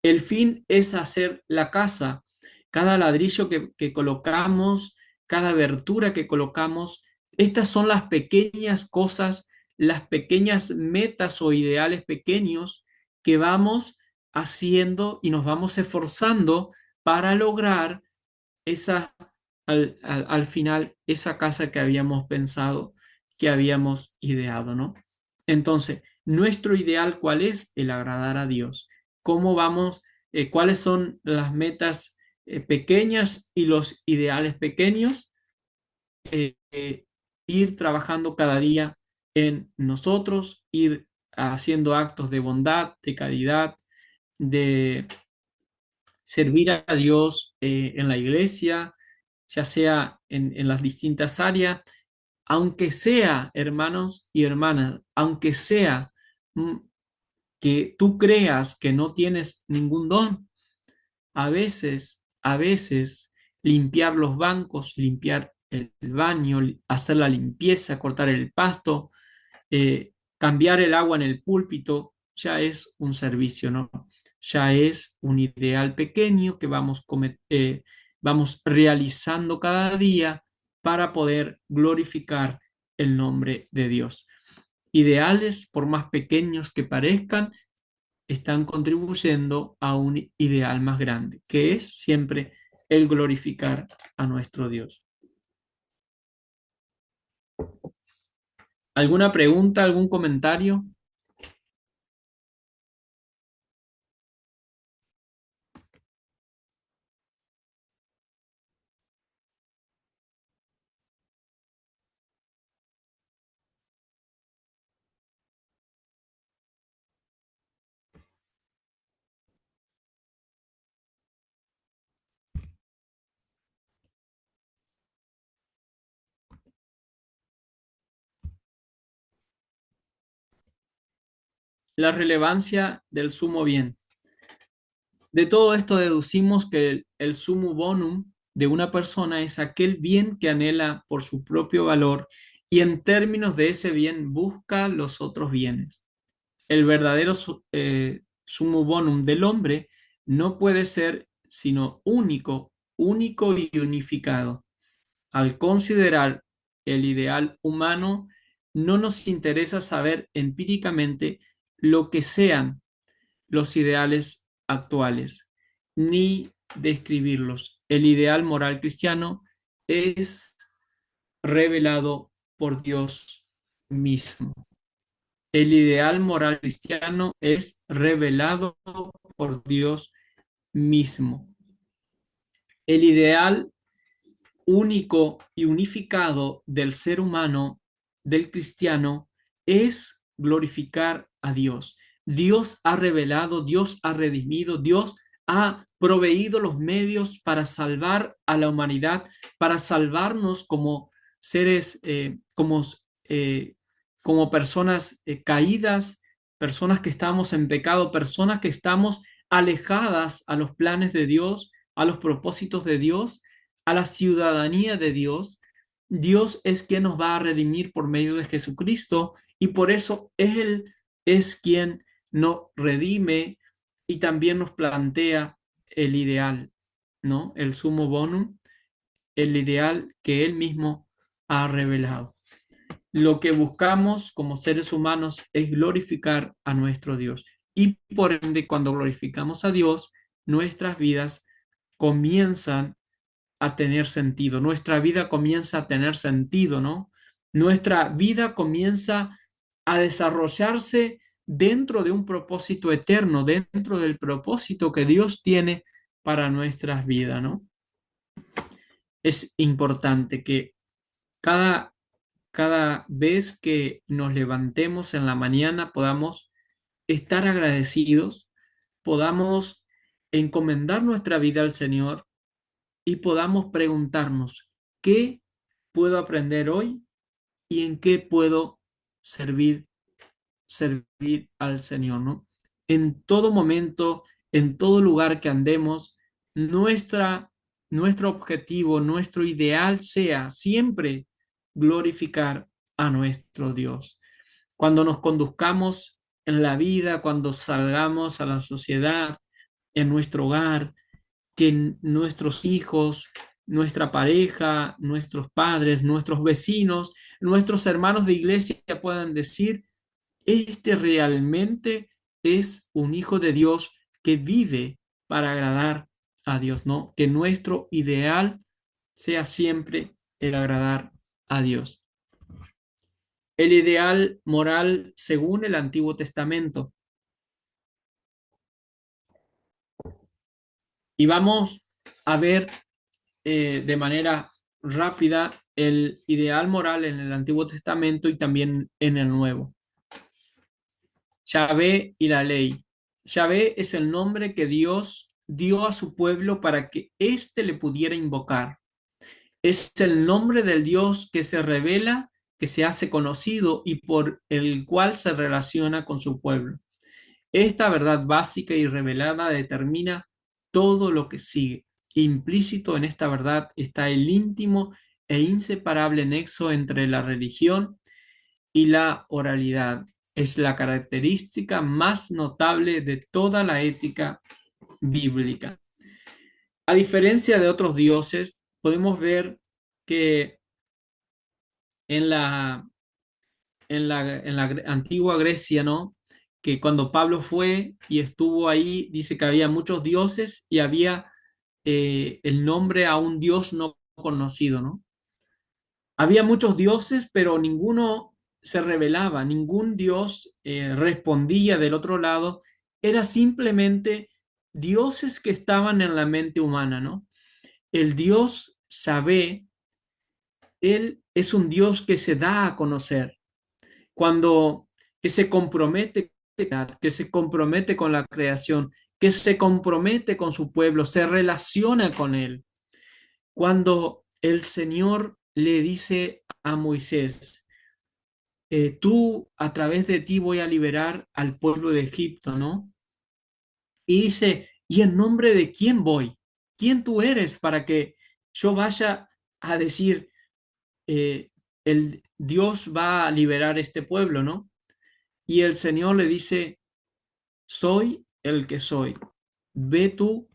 El fin es hacer la casa. Cada ladrillo que colocamos, cada abertura que colocamos, estas son las pequeñas cosas, las pequeñas metas o ideales pequeños que vamos haciendo y nos vamos esforzando para lograr esa, al final, esa casa que habíamos pensado, que habíamos ideado, ¿no? Entonces, nuestro ideal, ¿cuál es? El agradar a Dios. ¿Cómo vamos? ¿Cuáles son las metas pequeñas y los ideales pequeños? Ir trabajando cada día en nosotros, ir haciendo actos de bondad, de caridad, de servir a Dios en la iglesia, ya sea en las distintas áreas, aunque sea, hermanos y hermanas, aunque sea mm, que tú creas que no tienes ningún don, a veces limpiar los bancos, limpiar el baño, hacer la limpieza, cortar el pasto, cambiar el agua en el púlpito, ya es un servicio, ¿no? Ya es un ideal pequeño que vamos realizando cada día para poder glorificar el nombre de Dios. Ideales, por más pequeños que parezcan, están contribuyendo a un ideal más grande, que es siempre el glorificar a nuestro Dios. ¿Alguna pregunta, algún comentario? La relevancia del sumo bien. De todo esto deducimos que el sumo bonum de una persona es aquel bien que anhela por su propio valor y en términos de ese bien busca los otros bienes. El verdadero sumo bonum del hombre no puede ser sino único, único y unificado. Al considerar el ideal humano, no nos interesa saber empíricamente lo que sean los ideales actuales, ni describirlos. El ideal moral cristiano es revelado por Dios mismo. El ideal moral cristiano es revelado por Dios mismo. El ideal único y unificado del ser humano, del cristiano, es glorificar a Dios. Dios ha revelado, Dios ha redimido, Dios ha proveído los medios para salvar a la humanidad, para salvarnos como seres, como personas caídas, personas que estamos en pecado, personas que estamos alejadas a los planes de Dios, a los propósitos de Dios, a la ciudadanía de Dios. Dios es quien nos va a redimir por medio de Jesucristo y por eso Él es quien nos redime y también nos plantea el ideal, ¿no? El sumo bonum, el ideal que Él mismo ha revelado. Lo que buscamos como seres humanos es glorificar a nuestro Dios. Y por ende, cuando glorificamos a Dios, nuestras vidas comienzan a tener sentido. Nuestra vida comienza a tener sentido, ¿no? Nuestra vida comienza a desarrollarse dentro de un propósito eterno, dentro del propósito que Dios tiene para nuestras vidas, ¿no? Es importante que cada vez que nos levantemos en la mañana podamos estar agradecidos, podamos encomendar nuestra vida al Señor y podamos preguntarnos, ¿qué puedo aprender hoy y en qué puedo servir al Señor, ¿no? En todo momento, en todo lugar que andemos, nuestro objetivo, nuestro ideal sea siempre glorificar a nuestro Dios. Cuando nos conduzcamos en la vida, cuando salgamos a la sociedad, en nuestro hogar, que nuestros hijos, nuestra pareja, nuestros padres, nuestros vecinos, nuestros hermanos de iglesia puedan decir, este realmente es un hijo de Dios que vive para agradar a Dios, ¿no? Que nuestro ideal sea siempre el agradar a Dios. El ideal moral según el Antiguo Testamento. Y vamos a ver de manera rápida el ideal moral en el Antiguo Testamento y también en el Nuevo. Yahvé y la ley. Yahvé es el nombre que Dios dio a su pueblo para que éste le pudiera invocar. Es el nombre del Dios que se revela, que se hace conocido y por el cual se relaciona con su pueblo. Esta verdad básica y revelada determina todo lo que sigue. Implícito en esta verdad está el íntimo e inseparable nexo entre la religión y la oralidad. Es la característica más notable de toda la ética bíblica. A diferencia de otros dioses, podemos ver que en la antigua Grecia, ¿no? Que cuando Pablo fue y estuvo ahí, dice que había muchos dioses y había el nombre a un dios no conocido, ¿no? Había muchos dioses, pero ninguno se revelaba, ningún dios respondía del otro lado, era simplemente dioses que estaban en la mente humana, ¿no? El dios Yahvé, él es un dios que se da a conocer cuando que se compromete, que se compromete con la creación, que se compromete con su pueblo, se relaciona con él. Cuando el Señor le dice a Moisés, tú a través de ti voy a liberar al pueblo de Egipto, ¿no? Y dice, ¿y en nombre de quién voy? ¿Quién tú eres para que yo vaya a decir, el Dios va a liberar este pueblo, ¿no? Y el Señor le dice, soy el que soy. Ve tú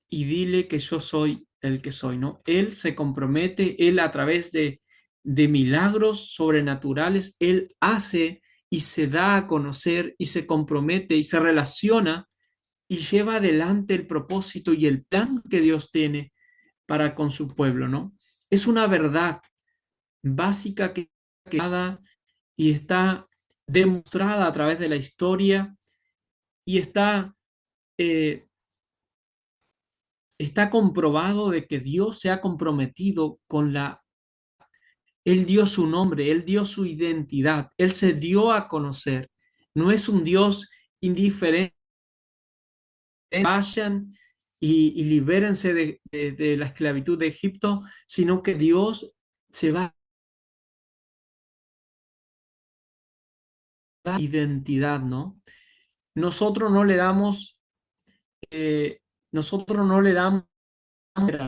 y dile que yo soy el que soy, ¿no? Él se compromete, él a través de milagros sobrenaturales, él hace y se da a conocer y se compromete y se relaciona y lleva adelante el propósito y el plan que Dios tiene para con su pueblo, ¿no? Es una verdad básica que nada y está demostrada a través de la historia y eh, está comprobado de que Dios se ha comprometido con Él dio su nombre, Él dio su identidad, Él se dio a conocer. No es un Dios indiferente. Vayan y libérense de la esclavitud de Egipto, sino que Dios se va a dar identidad, ¿no? Nosotros no le damos, eh, nosotros no le damos,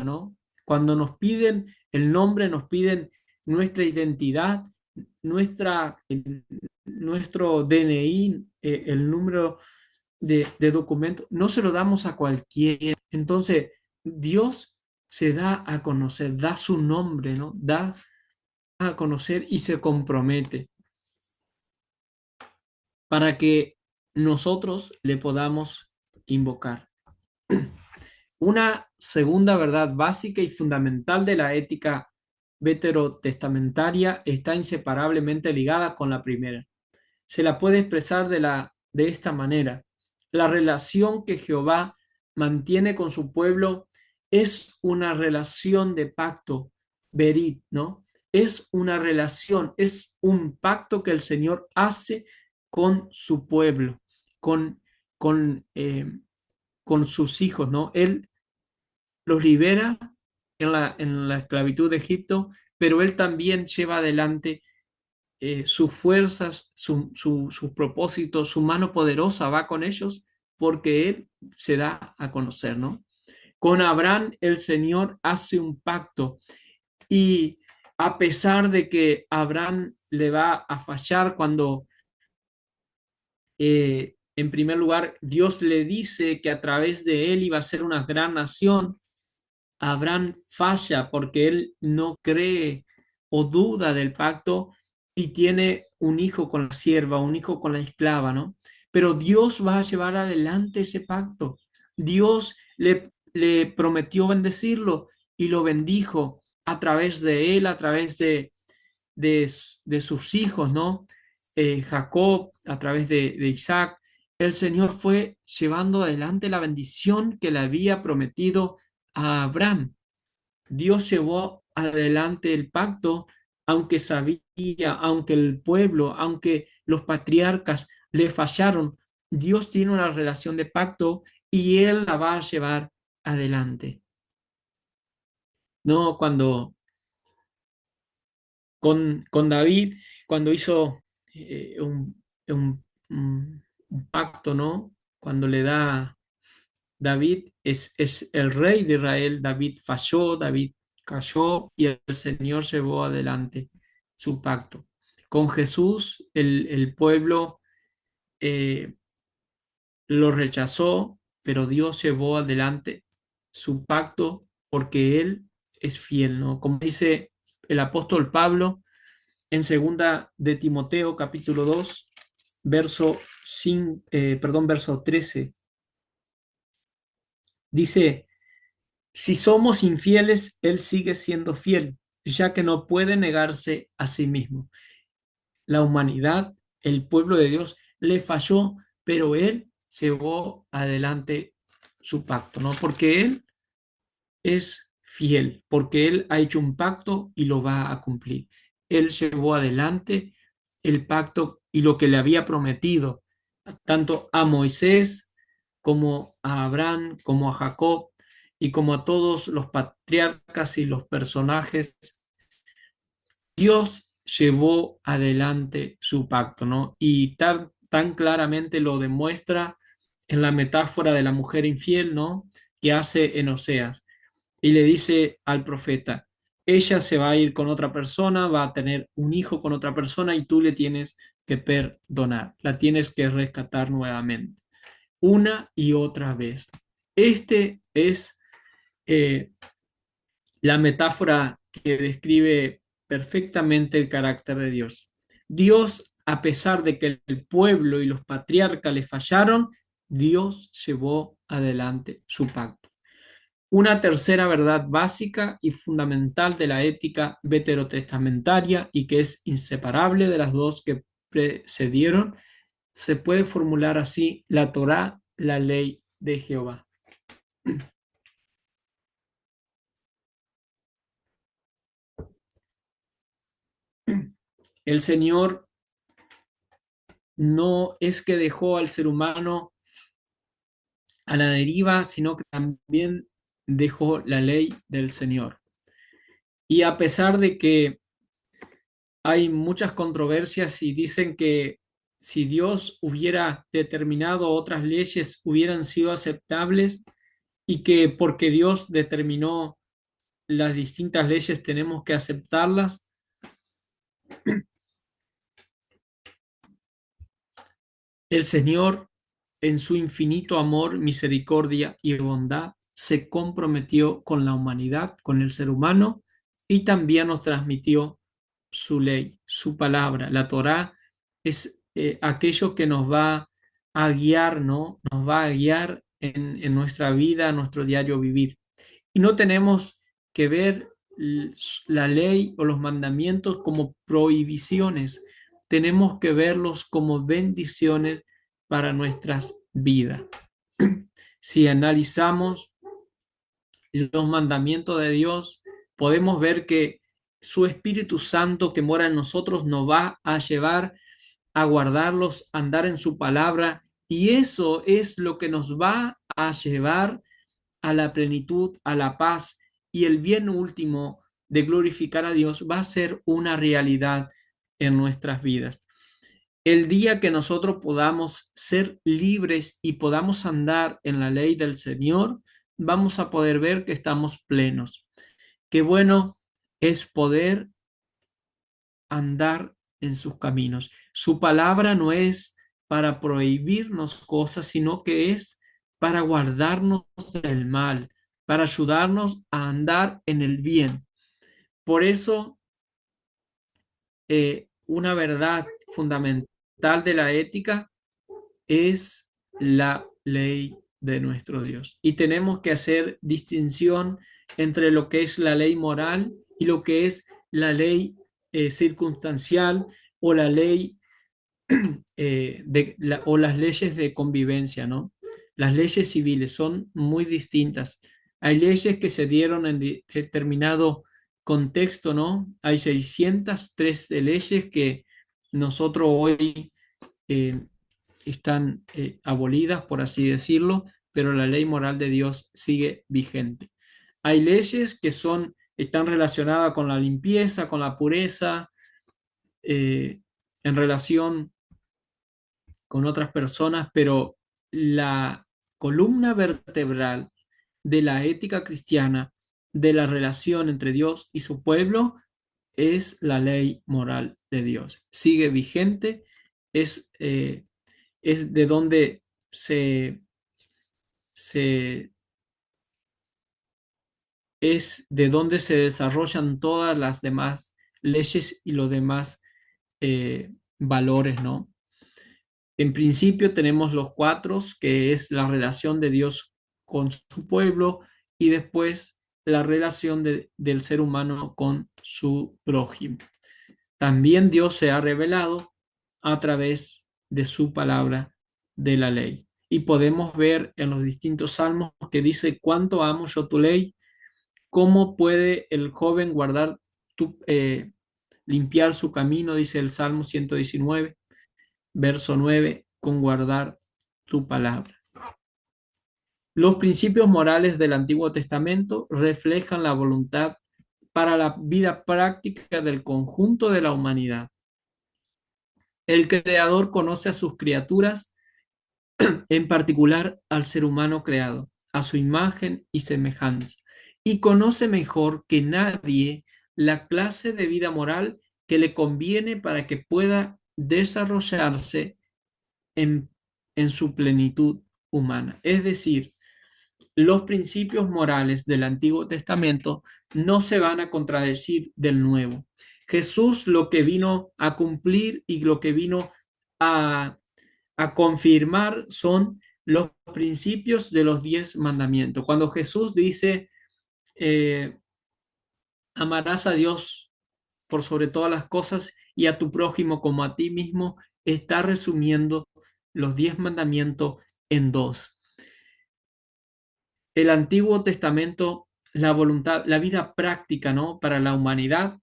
¿no? Cuando nos piden el nombre, nos piden nuestra identidad, nuestra, nuestro DNI, el número de documento, no se lo damos a cualquiera. Entonces, Dios se da a conocer, da su nombre, ¿no? Da a conocer y se compromete para que nosotros le podamos invocar. Una segunda verdad básica y fundamental de la ética veterotestamentaria está inseparablemente ligada con la primera. Se la puede expresar de esta manera. La relación que Jehová mantiene con su pueblo es una relación de pacto, verit, ¿no? Es una relación, es un pacto que el Señor hace con su pueblo, con, con, eh, con sus hijos, ¿no? Él los libera en la esclavitud de Egipto, pero Él también lleva adelante sus fuerzas, sus propósitos, su mano poderosa va con ellos porque Él se da a conocer, ¿no? Con Abraham el Señor hace un pacto y a pesar de que Abraham le va a fallar cuando, en primer lugar, Dios le dice que a través de él iba a ser una gran nación, Abraham falla porque él no cree o duda del pacto y tiene un hijo con la sierva, un hijo con la esclava, ¿no? Pero Dios va a llevar adelante ese pacto. Dios le prometió bendecirlo y lo bendijo a través de él, a través de sus hijos, ¿no? Jacob, a través de Isaac. El Señor fue llevando adelante la bendición que le había prometido a Abraham. Dios llevó adelante el pacto, aunque sabía, aunque el pueblo, aunque los patriarcas le fallaron, Dios tiene una relación de pacto y Él la va a llevar adelante. No, cuando con David, cuando hizo un pacto, ¿no? Cuando le da David es el rey de Israel, David falló, David cayó y el Señor llevó adelante su pacto. Con Jesús el pueblo eh, lo rechazó, pero Dios llevó adelante su pacto porque Él es fiel, ¿no? Como dice el apóstol Pablo en segunda de Timoteo, capítulo 2, verso 13, dice: si somos infieles, Él sigue siendo fiel, ya que no puede negarse a sí mismo. La humanidad, el pueblo de Dios, le falló, pero Él llevó adelante su pacto, ¿no? Porque Él es fiel, porque Él ha hecho un pacto y lo va a cumplir. Él llevó adelante el pacto y lo que le había prometido, tanto a Moisés como a Abraham, como a Jacob y como a todos los patriarcas y los personajes. Dios llevó adelante su pacto, ¿no? Y tan claramente lo demuestra en la metáfora de la mujer infiel, ¿no? Que hace en Oseas y le dice al profeta: ella se va a ir con otra persona, va a tener un hijo con otra persona y tú le tienes que perdonar, la tienes que rescatar nuevamente, una y otra vez. Este es eh, la metáfora que describe perfectamente el carácter de Dios. Dios a pesar de que el pueblo y los patriarcas le fallaron, Dios llevó adelante su pacto. Una tercera verdad básica y fundamental de la ética veterotestamentaria y que es inseparable de las dos que precedieron, se puede formular así: la Torá, la ley de Jehová. El Señor no es que dejó al ser humano a la deriva, sino que también dejó la ley del Señor. Y a pesar de que hay muchas controversias y dicen que si Dios hubiera determinado otras leyes hubieran sido aceptables y que porque Dios determinó las distintas leyes tenemos que aceptarlas, el Señor, en su infinito amor, misericordia y bondad, se comprometió con la humanidad, con el ser humano, y también nos transmitió su ley, su palabra. La Torá es aquello que nos va a guiar, ¿no? Nos va a guiar en nuestra vida, en nuestro diario vivir. Y no tenemos que ver la ley o los mandamientos como prohibiciones, tenemos que verlos como bendiciones para nuestras vidas. Si analizamos los mandamientos de Dios, podemos ver que su Espíritu Santo que mora en nosotros nos va a llevar a guardarlos, a andar en su palabra, y eso es lo que nos va a llevar a la plenitud, a la paz, y el bien último de glorificar a Dios va a ser una realidad en nuestras vidas. El día que nosotros podamos ser libres y podamos andar en la ley del Señor, vamos a poder ver que estamos plenos. Qué bueno es poder andar en sus caminos. Su palabra no es para prohibirnos cosas, sino que es para guardarnos del mal, para ayudarnos a andar en el bien. Por eso, una verdad fundamental de la ética es la ley de nuestro Dios. Y tenemos que hacer distinción entre lo que es la ley moral y lo que es la ley circunstancial o la ley o las leyes de convivencia, ¿no? Las leyes civiles son muy distintas. Hay leyes que se dieron en determinado contexto, ¿no? Hay 613 leyes que nosotros hoy están abolidas, por así decirlo, pero la ley moral de Dios sigue vigente. Hay leyes que están relacionadas con la limpieza, con la pureza, en relación con otras personas, pero la columna vertebral de la ética cristiana, de la relación entre Dios y su pueblo, es la ley moral de Dios. Sigue vigente, es de donde es de donde se desarrollan todas las demás leyes y los demás valores, ¿no? En principio tenemos los cuatro, que es la relación de Dios con su pueblo, y después la relación del ser humano con su prójimo. También Dios se ha revelado a través de su palabra de la ley. Y podemos ver en los distintos salmos que dice: cuánto amo yo tu ley, cómo puede el joven limpiar su camino, dice el Salmo 119, verso 9, con guardar tu palabra. Los principios morales del Antiguo Testamento reflejan la voluntad para la vida práctica del conjunto de la humanidad. El Creador conoce a sus criaturas, en particular al ser humano creado, a su imagen y semejanza, y conoce mejor que nadie la clase de vida moral que le conviene para que pueda desarrollarse en su plenitud humana. Es decir, los principios morales del Antiguo Testamento no se van a contradecir del Nuevo. Jesús lo que vino a cumplir y lo que vino a, a confirmar son los principios de los 10 mandamientos. Cuando Jesús dice, eh, amarás a Dios por sobre todas las cosas y a tu prójimo como a ti mismo, está resumiendo los 10 mandamientos en dos. El Antiguo Testamento, la voluntad, la vida práctica, ¿no? Para la humanidad,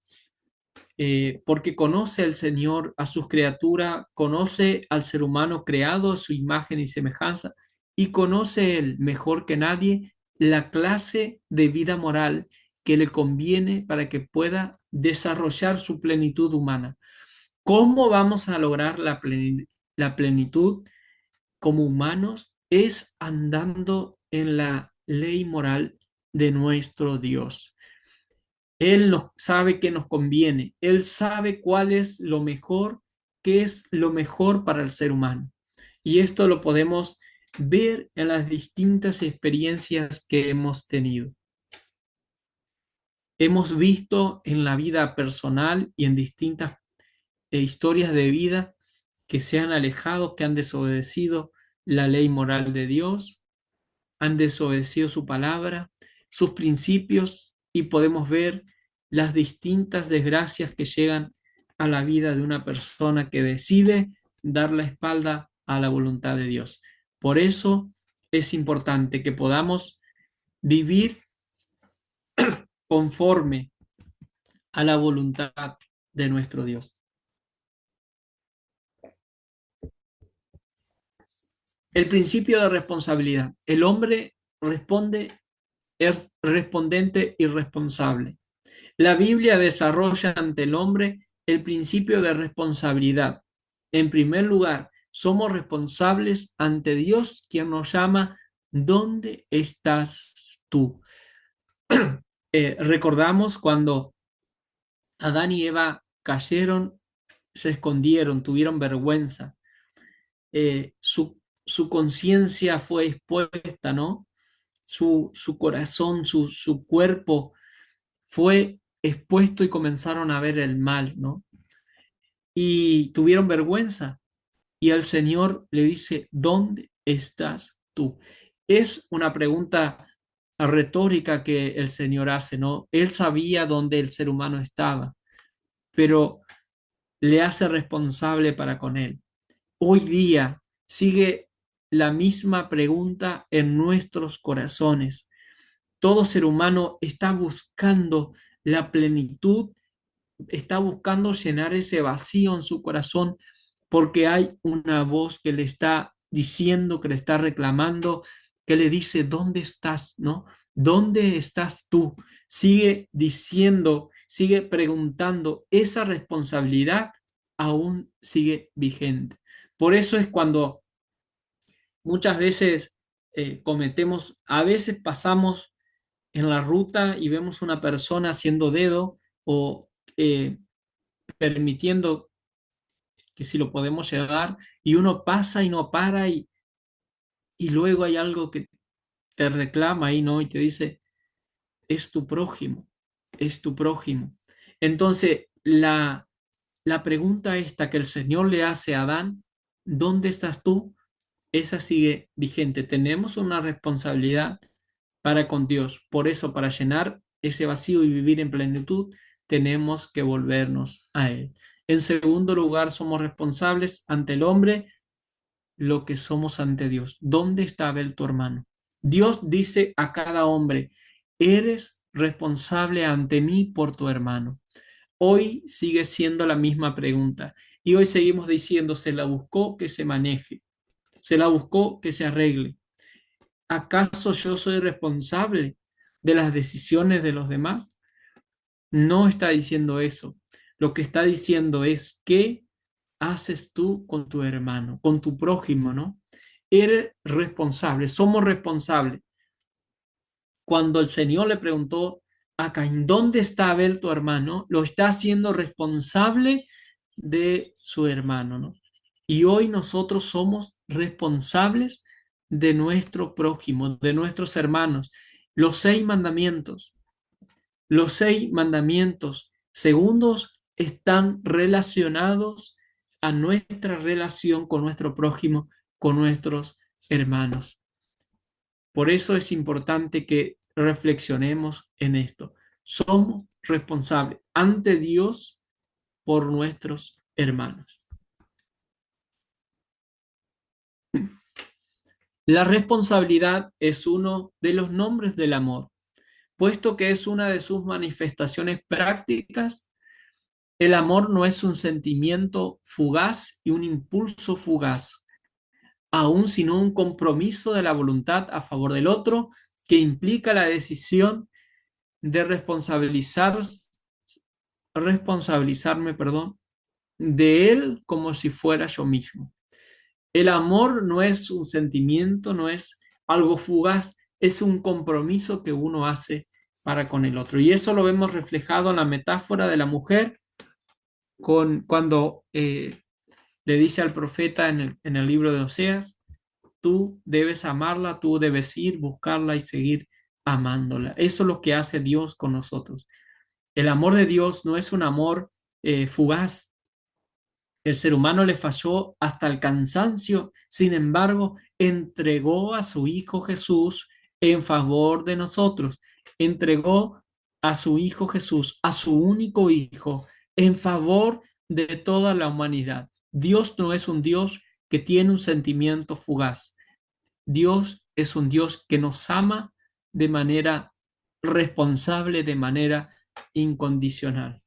porque conoce el Señor a sus criaturas, conoce al ser humano creado a su imagen y semejanza, y conoce él mejor que nadie la clase de vida moral que le conviene para que pueda desarrollar su plenitud humana. ¿Cómo vamos a lograr la plenitud como humanos? Es andando en la ley moral de nuestro Dios. Él sabe qué nos conviene, Él sabe cuál es lo mejor, qué es lo mejor para el ser humano. Y esto lo podemos ver en las distintas experiencias que hemos tenido. Hemos visto en la vida personal y en distintas historias de vida que se han alejado, que han desobedecido la ley moral de Dios, han desobedecido su palabra, sus principios, y podemos ver las distintas desgracias que llegan a la vida de una persona que decide dar la espalda a la voluntad de Dios. Por eso es importante que podamos vivir conforme a la voluntad de nuestro Dios. El principio de responsabilidad. El hombre es respondente y responsable. La Biblia desarrolla ante el hombre el principio de responsabilidad. En primer lugar, somos responsables ante Dios, quien nos llama, ¿dónde estás tú? Recordamos cuando Adán y Eva cayeron, se escondieron, tuvieron vergüenza. Su conciencia fue expuesta, ¿no? Su corazón, su cuerpo fue expuesto y comenzaron a ver el mal, ¿no? Y tuvieron vergüenza. Y el Señor le dice, ¿dónde estás tú? Es una pregunta retórica que el Señor hace, ¿no? Él sabía dónde el ser humano estaba, pero le hace responsable para con él. Hoy día sigue la misma pregunta en nuestros corazones. Todo ser humano está buscando la plenitud, está buscando llenar ese vacío en su corazón, porque hay una voz que le está diciendo, que le está reclamando, que le dice, ¿dónde estás? ¿No? ¿Dónde estás tú? Sigue diciendo, sigue preguntando, esa responsabilidad aún sigue vigente. Por eso es cuando muchas veces cometemos, a veces pasamos en la ruta y vemos una persona haciendo dedo o permitiendo que si lo podemos llegar, y uno pasa y no para, y luego hay algo que te reclama ahí, ¿no? Y te dice, es tu prójimo, es tu prójimo. Entonces, la pregunta esta que el Señor le hace a Adán, ¿dónde estás tú? Esa sigue vigente. Tenemos una responsabilidad para con Dios. Por eso, para llenar ese vacío y vivir en plenitud, tenemos que volvernos a Él. En segundo lugar, somos responsables ante el hombre lo que somos ante Dios. ¿Dónde está Abel, tu hermano? Dios dice a cada hombre, eres responsable ante mí por tu hermano. Hoy sigue siendo la misma pregunta y hoy seguimos diciendo, se la buscó, que se maneje, se la buscó, que se arregle. ¿Acaso yo soy responsable de las decisiones de los demás? No está diciendo eso. Lo que está diciendo es, ¿qué haces tú con tu hermano, con tu prójimo, no? Eres responsable, somos responsables. Cuando el Señor le preguntó a Caín, ¿dónde está Abel tu hermano? Lo está haciendo responsable de su hermano, ¿no? Y hoy nosotros somos responsables de nuestro prójimo, de nuestros hermanos. Los 6 mandamientos, segundos están relacionados a nuestra relación con nuestro prójimo, con nuestros hermanos. Por eso es importante que reflexionemos en esto. Somos responsables ante Dios por nuestros hermanos. La responsabilidad es uno de los nombres del amor, puesto que es una de sus manifestaciones prácticas. El amor no es un sentimiento fugaz y un impulso fugaz, aún sino un compromiso de la voluntad a favor del otro que implica la decisión de responsabilizarme, de él como si fuera yo mismo. El amor no es un sentimiento, no es algo fugaz, es un compromiso que uno hace para con el otro. Y eso lo vemos reflejado en la metáfora de la mujer cuando le dice al profeta en el libro de Oseas, tú debes amarla, tú debes ir, buscarla y seguir amándola. Eso es lo que hace Dios con nosotros. El amor de Dios no es un amor fugaz. El ser humano le falló hasta el cansancio, sin embargo, entregó a su Hijo Jesús en favor de nosotros. Entregó a su Hijo Jesús, a su único Hijo, en favor de toda la humanidad. Dios no es un Dios que tiene un sentimiento fugaz. Dios es un Dios que nos ama de manera responsable, de manera incondicional.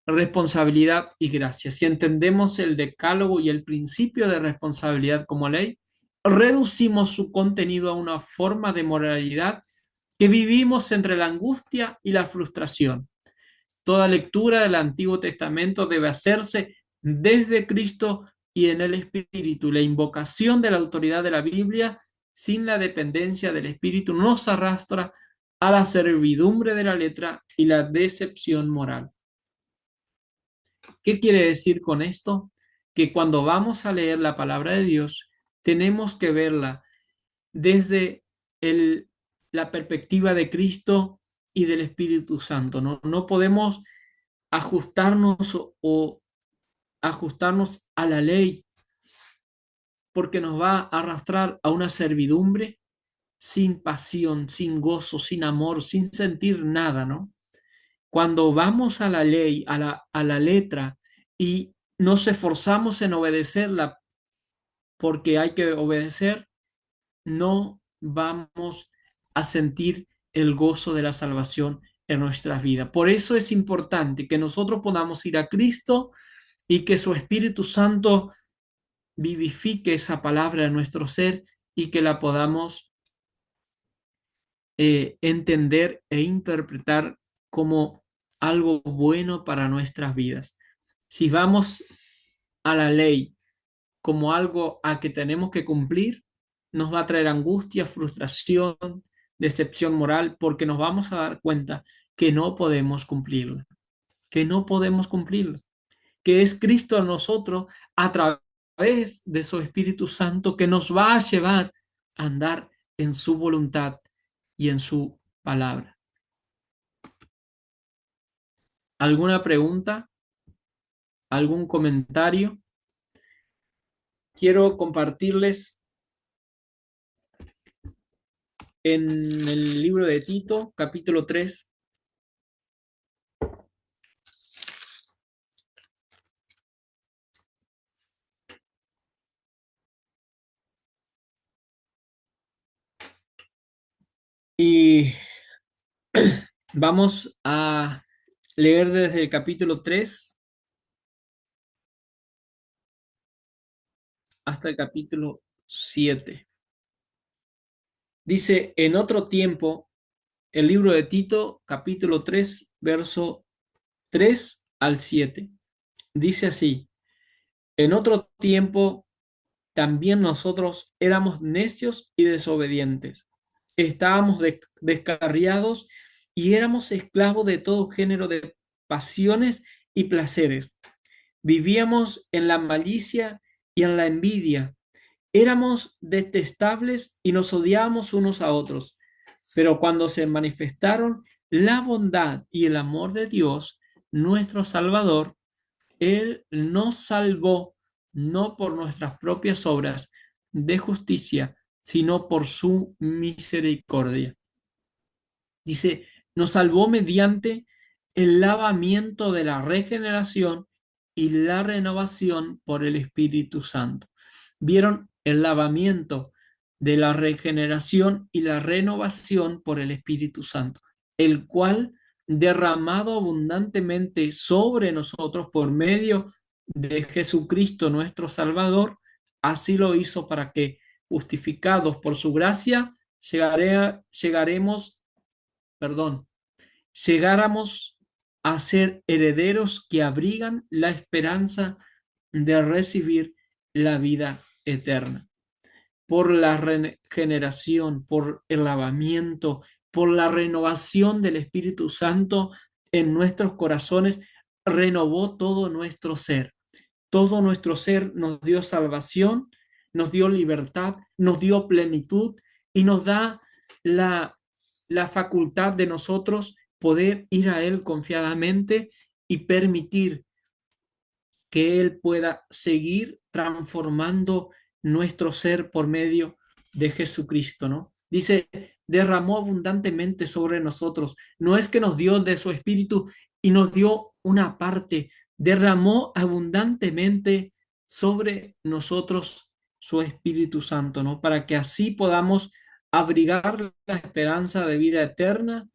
Responsabilidad y gracia. Si entendemos el decálogo y el principio de responsabilidad como ley, reducimos su contenido a una forma de moralidad que vivimos entre la angustia y la frustración. Toda lectura del Antiguo Testamento debe hacerse desde Cristo y en el Espíritu. La invocación de la autoridad de la Biblia sin la dependencia del Espíritu nos arrastra a la servidumbre de la letra y la decepción moral. ¿Qué quiere decir con esto? Que cuando vamos a leer la palabra de Dios, tenemos que verla desde la perspectiva de Cristo y del Espíritu Santo. No podemos ajustarnos o ajustarnos a la ley porque nos va a arrastrar a una servidumbre sin pasión, sin gozo, sin amor, sin sentir nada, ¿no? Cuando vamos a la ley, a la letra, y nos esforzamos en obedecerla porque hay que obedecer, no vamos a sentir el gozo de la salvación en nuestras vidas. Por eso es importante que nosotros podamos ir a Cristo y que su Espíritu Santo vivifique esa palabra en nuestro ser y que la podamos entender e interpretar como algo bueno para nuestras vidas. Si vamos a la ley como algo a que tenemos que cumplir, nos va a traer angustia, frustración, decepción moral, porque nos vamos a dar cuenta que no podemos cumplirla, que es Cristo en nosotros a través de su Espíritu Santo que nos va a llevar a andar en su voluntad y en su palabra. ¿Alguna pregunta? ¿Algún comentario? Quiero compartirles en el libro de Tito, capítulo 3. Y vamos a leer desde el capítulo 3 hasta el capítulo 7. Dice, en otro tiempo, el libro de Tito, capítulo 3, verso 3 al 7. Dice así, en otro tiempo también nosotros éramos necios y desobedientes. Estábamos descarriados y éramos esclavos de todo género de pasiones y placeres. Vivíamos en la malicia y en la envidia. Éramos detestables y nos odiábamos unos a otros. Pero cuando se manifestaron la bondad y el amor de Dios, nuestro Salvador, Él nos salvó no por nuestras propias obras de justicia, sino por su misericordia. Dice, nos salvó mediante el lavamiento de la regeneración y la renovación por el Espíritu Santo. ¿Vieron? El lavamiento de la regeneración y la renovación por el Espíritu Santo, el cual derramado abundantemente sobre nosotros por medio de Jesucristo nuestro Salvador, así lo hizo para que, justificados por su gracia, llegaremos, perdón, llegáramos a ser herederos que abrigan la esperanza de recibir la vida eterna. Por la regeneración, por el lavamiento, por la renovación del Espíritu Santo en nuestros corazones, renovó todo nuestro ser. Todo nuestro ser nos dio salvación, nos dio libertad, nos dio plenitud y nos da la facultad de nosotros poder ir a Él confiadamente y permitir que Él pueda seguir transformando nuestro ser por medio de Jesucristo, ¿no? Dice, derramó abundantemente sobre nosotros. No es que nos dio de su espíritu y nos dio una parte, derramó abundantemente sobre nosotros su Espíritu Santo, ¿no? Para que así podamos abrigar la esperanza de vida eterna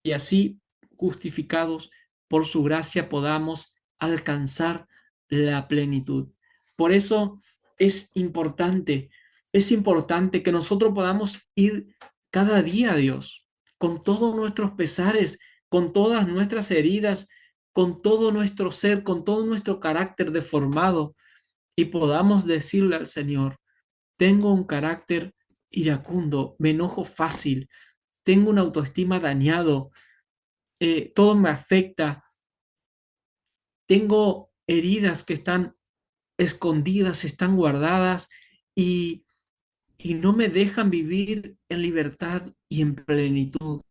y así, justificados por su gracia, podamos alcanzar la plenitud. Por eso es importante que nosotros podamos ir cada día a Dios, con todos nuestros pesares, con todas nuestras heridas, con todo nuestro ser, con todo nuestro carácter deformado, y podamos decirle al Señor, tengo un carácter iracundo, me enojo fácil, tengo una autoestima dañado, todo me afecta, tengo heridas que están escondidas, están guardadas y, y no me dejan vivir en libertad y en plenitud.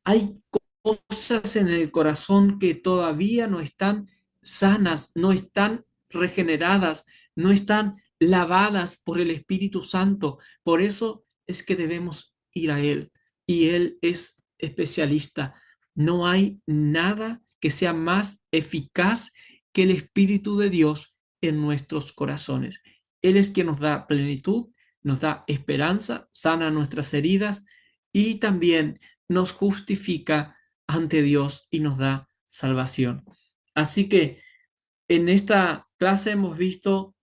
Hay cosas en el corazón que todavía no están sanas, no están regeneradas, no están lavadas por el Espíritu Santo. Por eso es que debemos ir a Él y Él es especialista. No hay nada que sea más eficaz que el Espíritu de Dios en nuestros corazones. Él es quien nos da plenitud, nos da esperanza, sana nuestras heridas y también nos justifica ante Dios y nos da salvación. Así que en esta clase hemos visto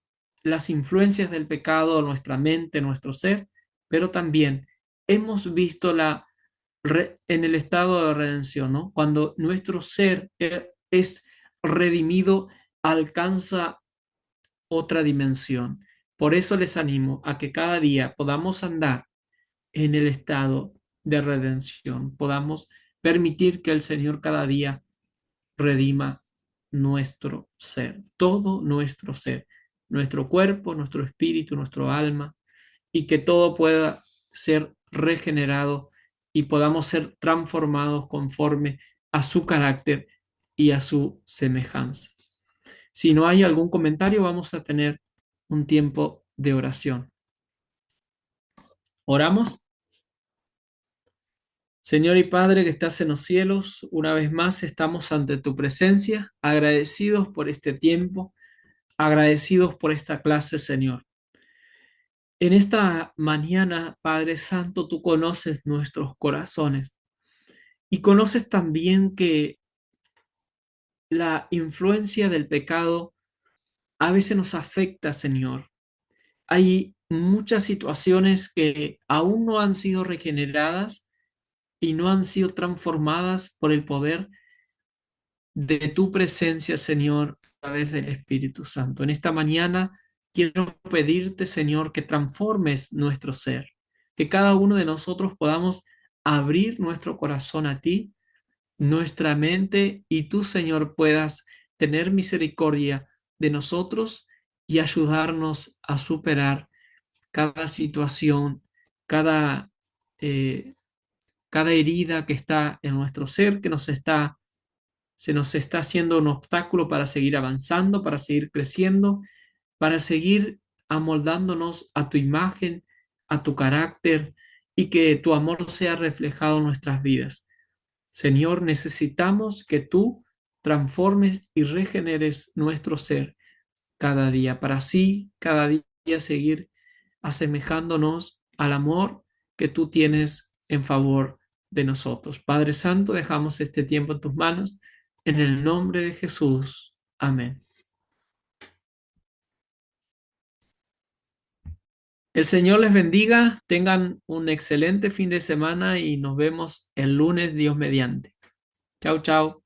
las influencias del pecado en nuestra mente, en nuestro ser, pero también hemos visto en el estado de redención, ¿no? Cuando nuestro ser es redimido, alcanza otra dimensión. Por eso les animo a que cada día podamos andar en el estado de redención, podamos permitir que el Señor cada día redima nuestro ser, todo nuestro ser, nuestro cuerpo, nuestro espíritu, nuestro alma, y que todo pueda ser regenerado y podamos ser transformados conforme a su carácter y a su semejanza. Si no hay algún comentario, vamos a tener un tiempo de oración. ¿Oramos? Señor y Padre que estás en los cielos, una vez más estamos ante tu presencia, agradecidos por este tiempo, agradecidos por esta clase, Señor. En esta mañana, Padre Santo, tú conoces nuestros corazones y conoces también que la influencia del pecado a veces nos afecta, Señor. Hay muchas situaciones que aún no han sido regeneradas y no han sido transformadas por el poder de tu presencia, Señor, a través del Espíritu Santo. En esta mañana quiero pedirte, Señor, que transformes nuestro ser, que cada uno de nosotros podamos abrir nuestro corazón a ti, nuestra mente, y tú, Señor, puedas tener misericordia de nosotros y ayudarnos a superar cada situación, cada, cada herida que está en nuestro ser, que nos está se nos está haciendo un obstáculo para seguir avanzando, para seguir creciendo, para seguir amoldándonos a tu imagen, a tu carácter y que tu amor sea reflejado en nuestras vidas. Señor, necesitamos que tú transformes y regeneres nuestro ser cada día, para así cada día seguir asemejándonos al amor que tú tienes en favor de nosotros. Padre Santo, dejamos este tiempo en tus manos, en el nombre de Jesús. Amén. El Señor les bendiga, tengan un excelente fin de semana y nos vemos el lunes, Dios mediante. Chao, chao.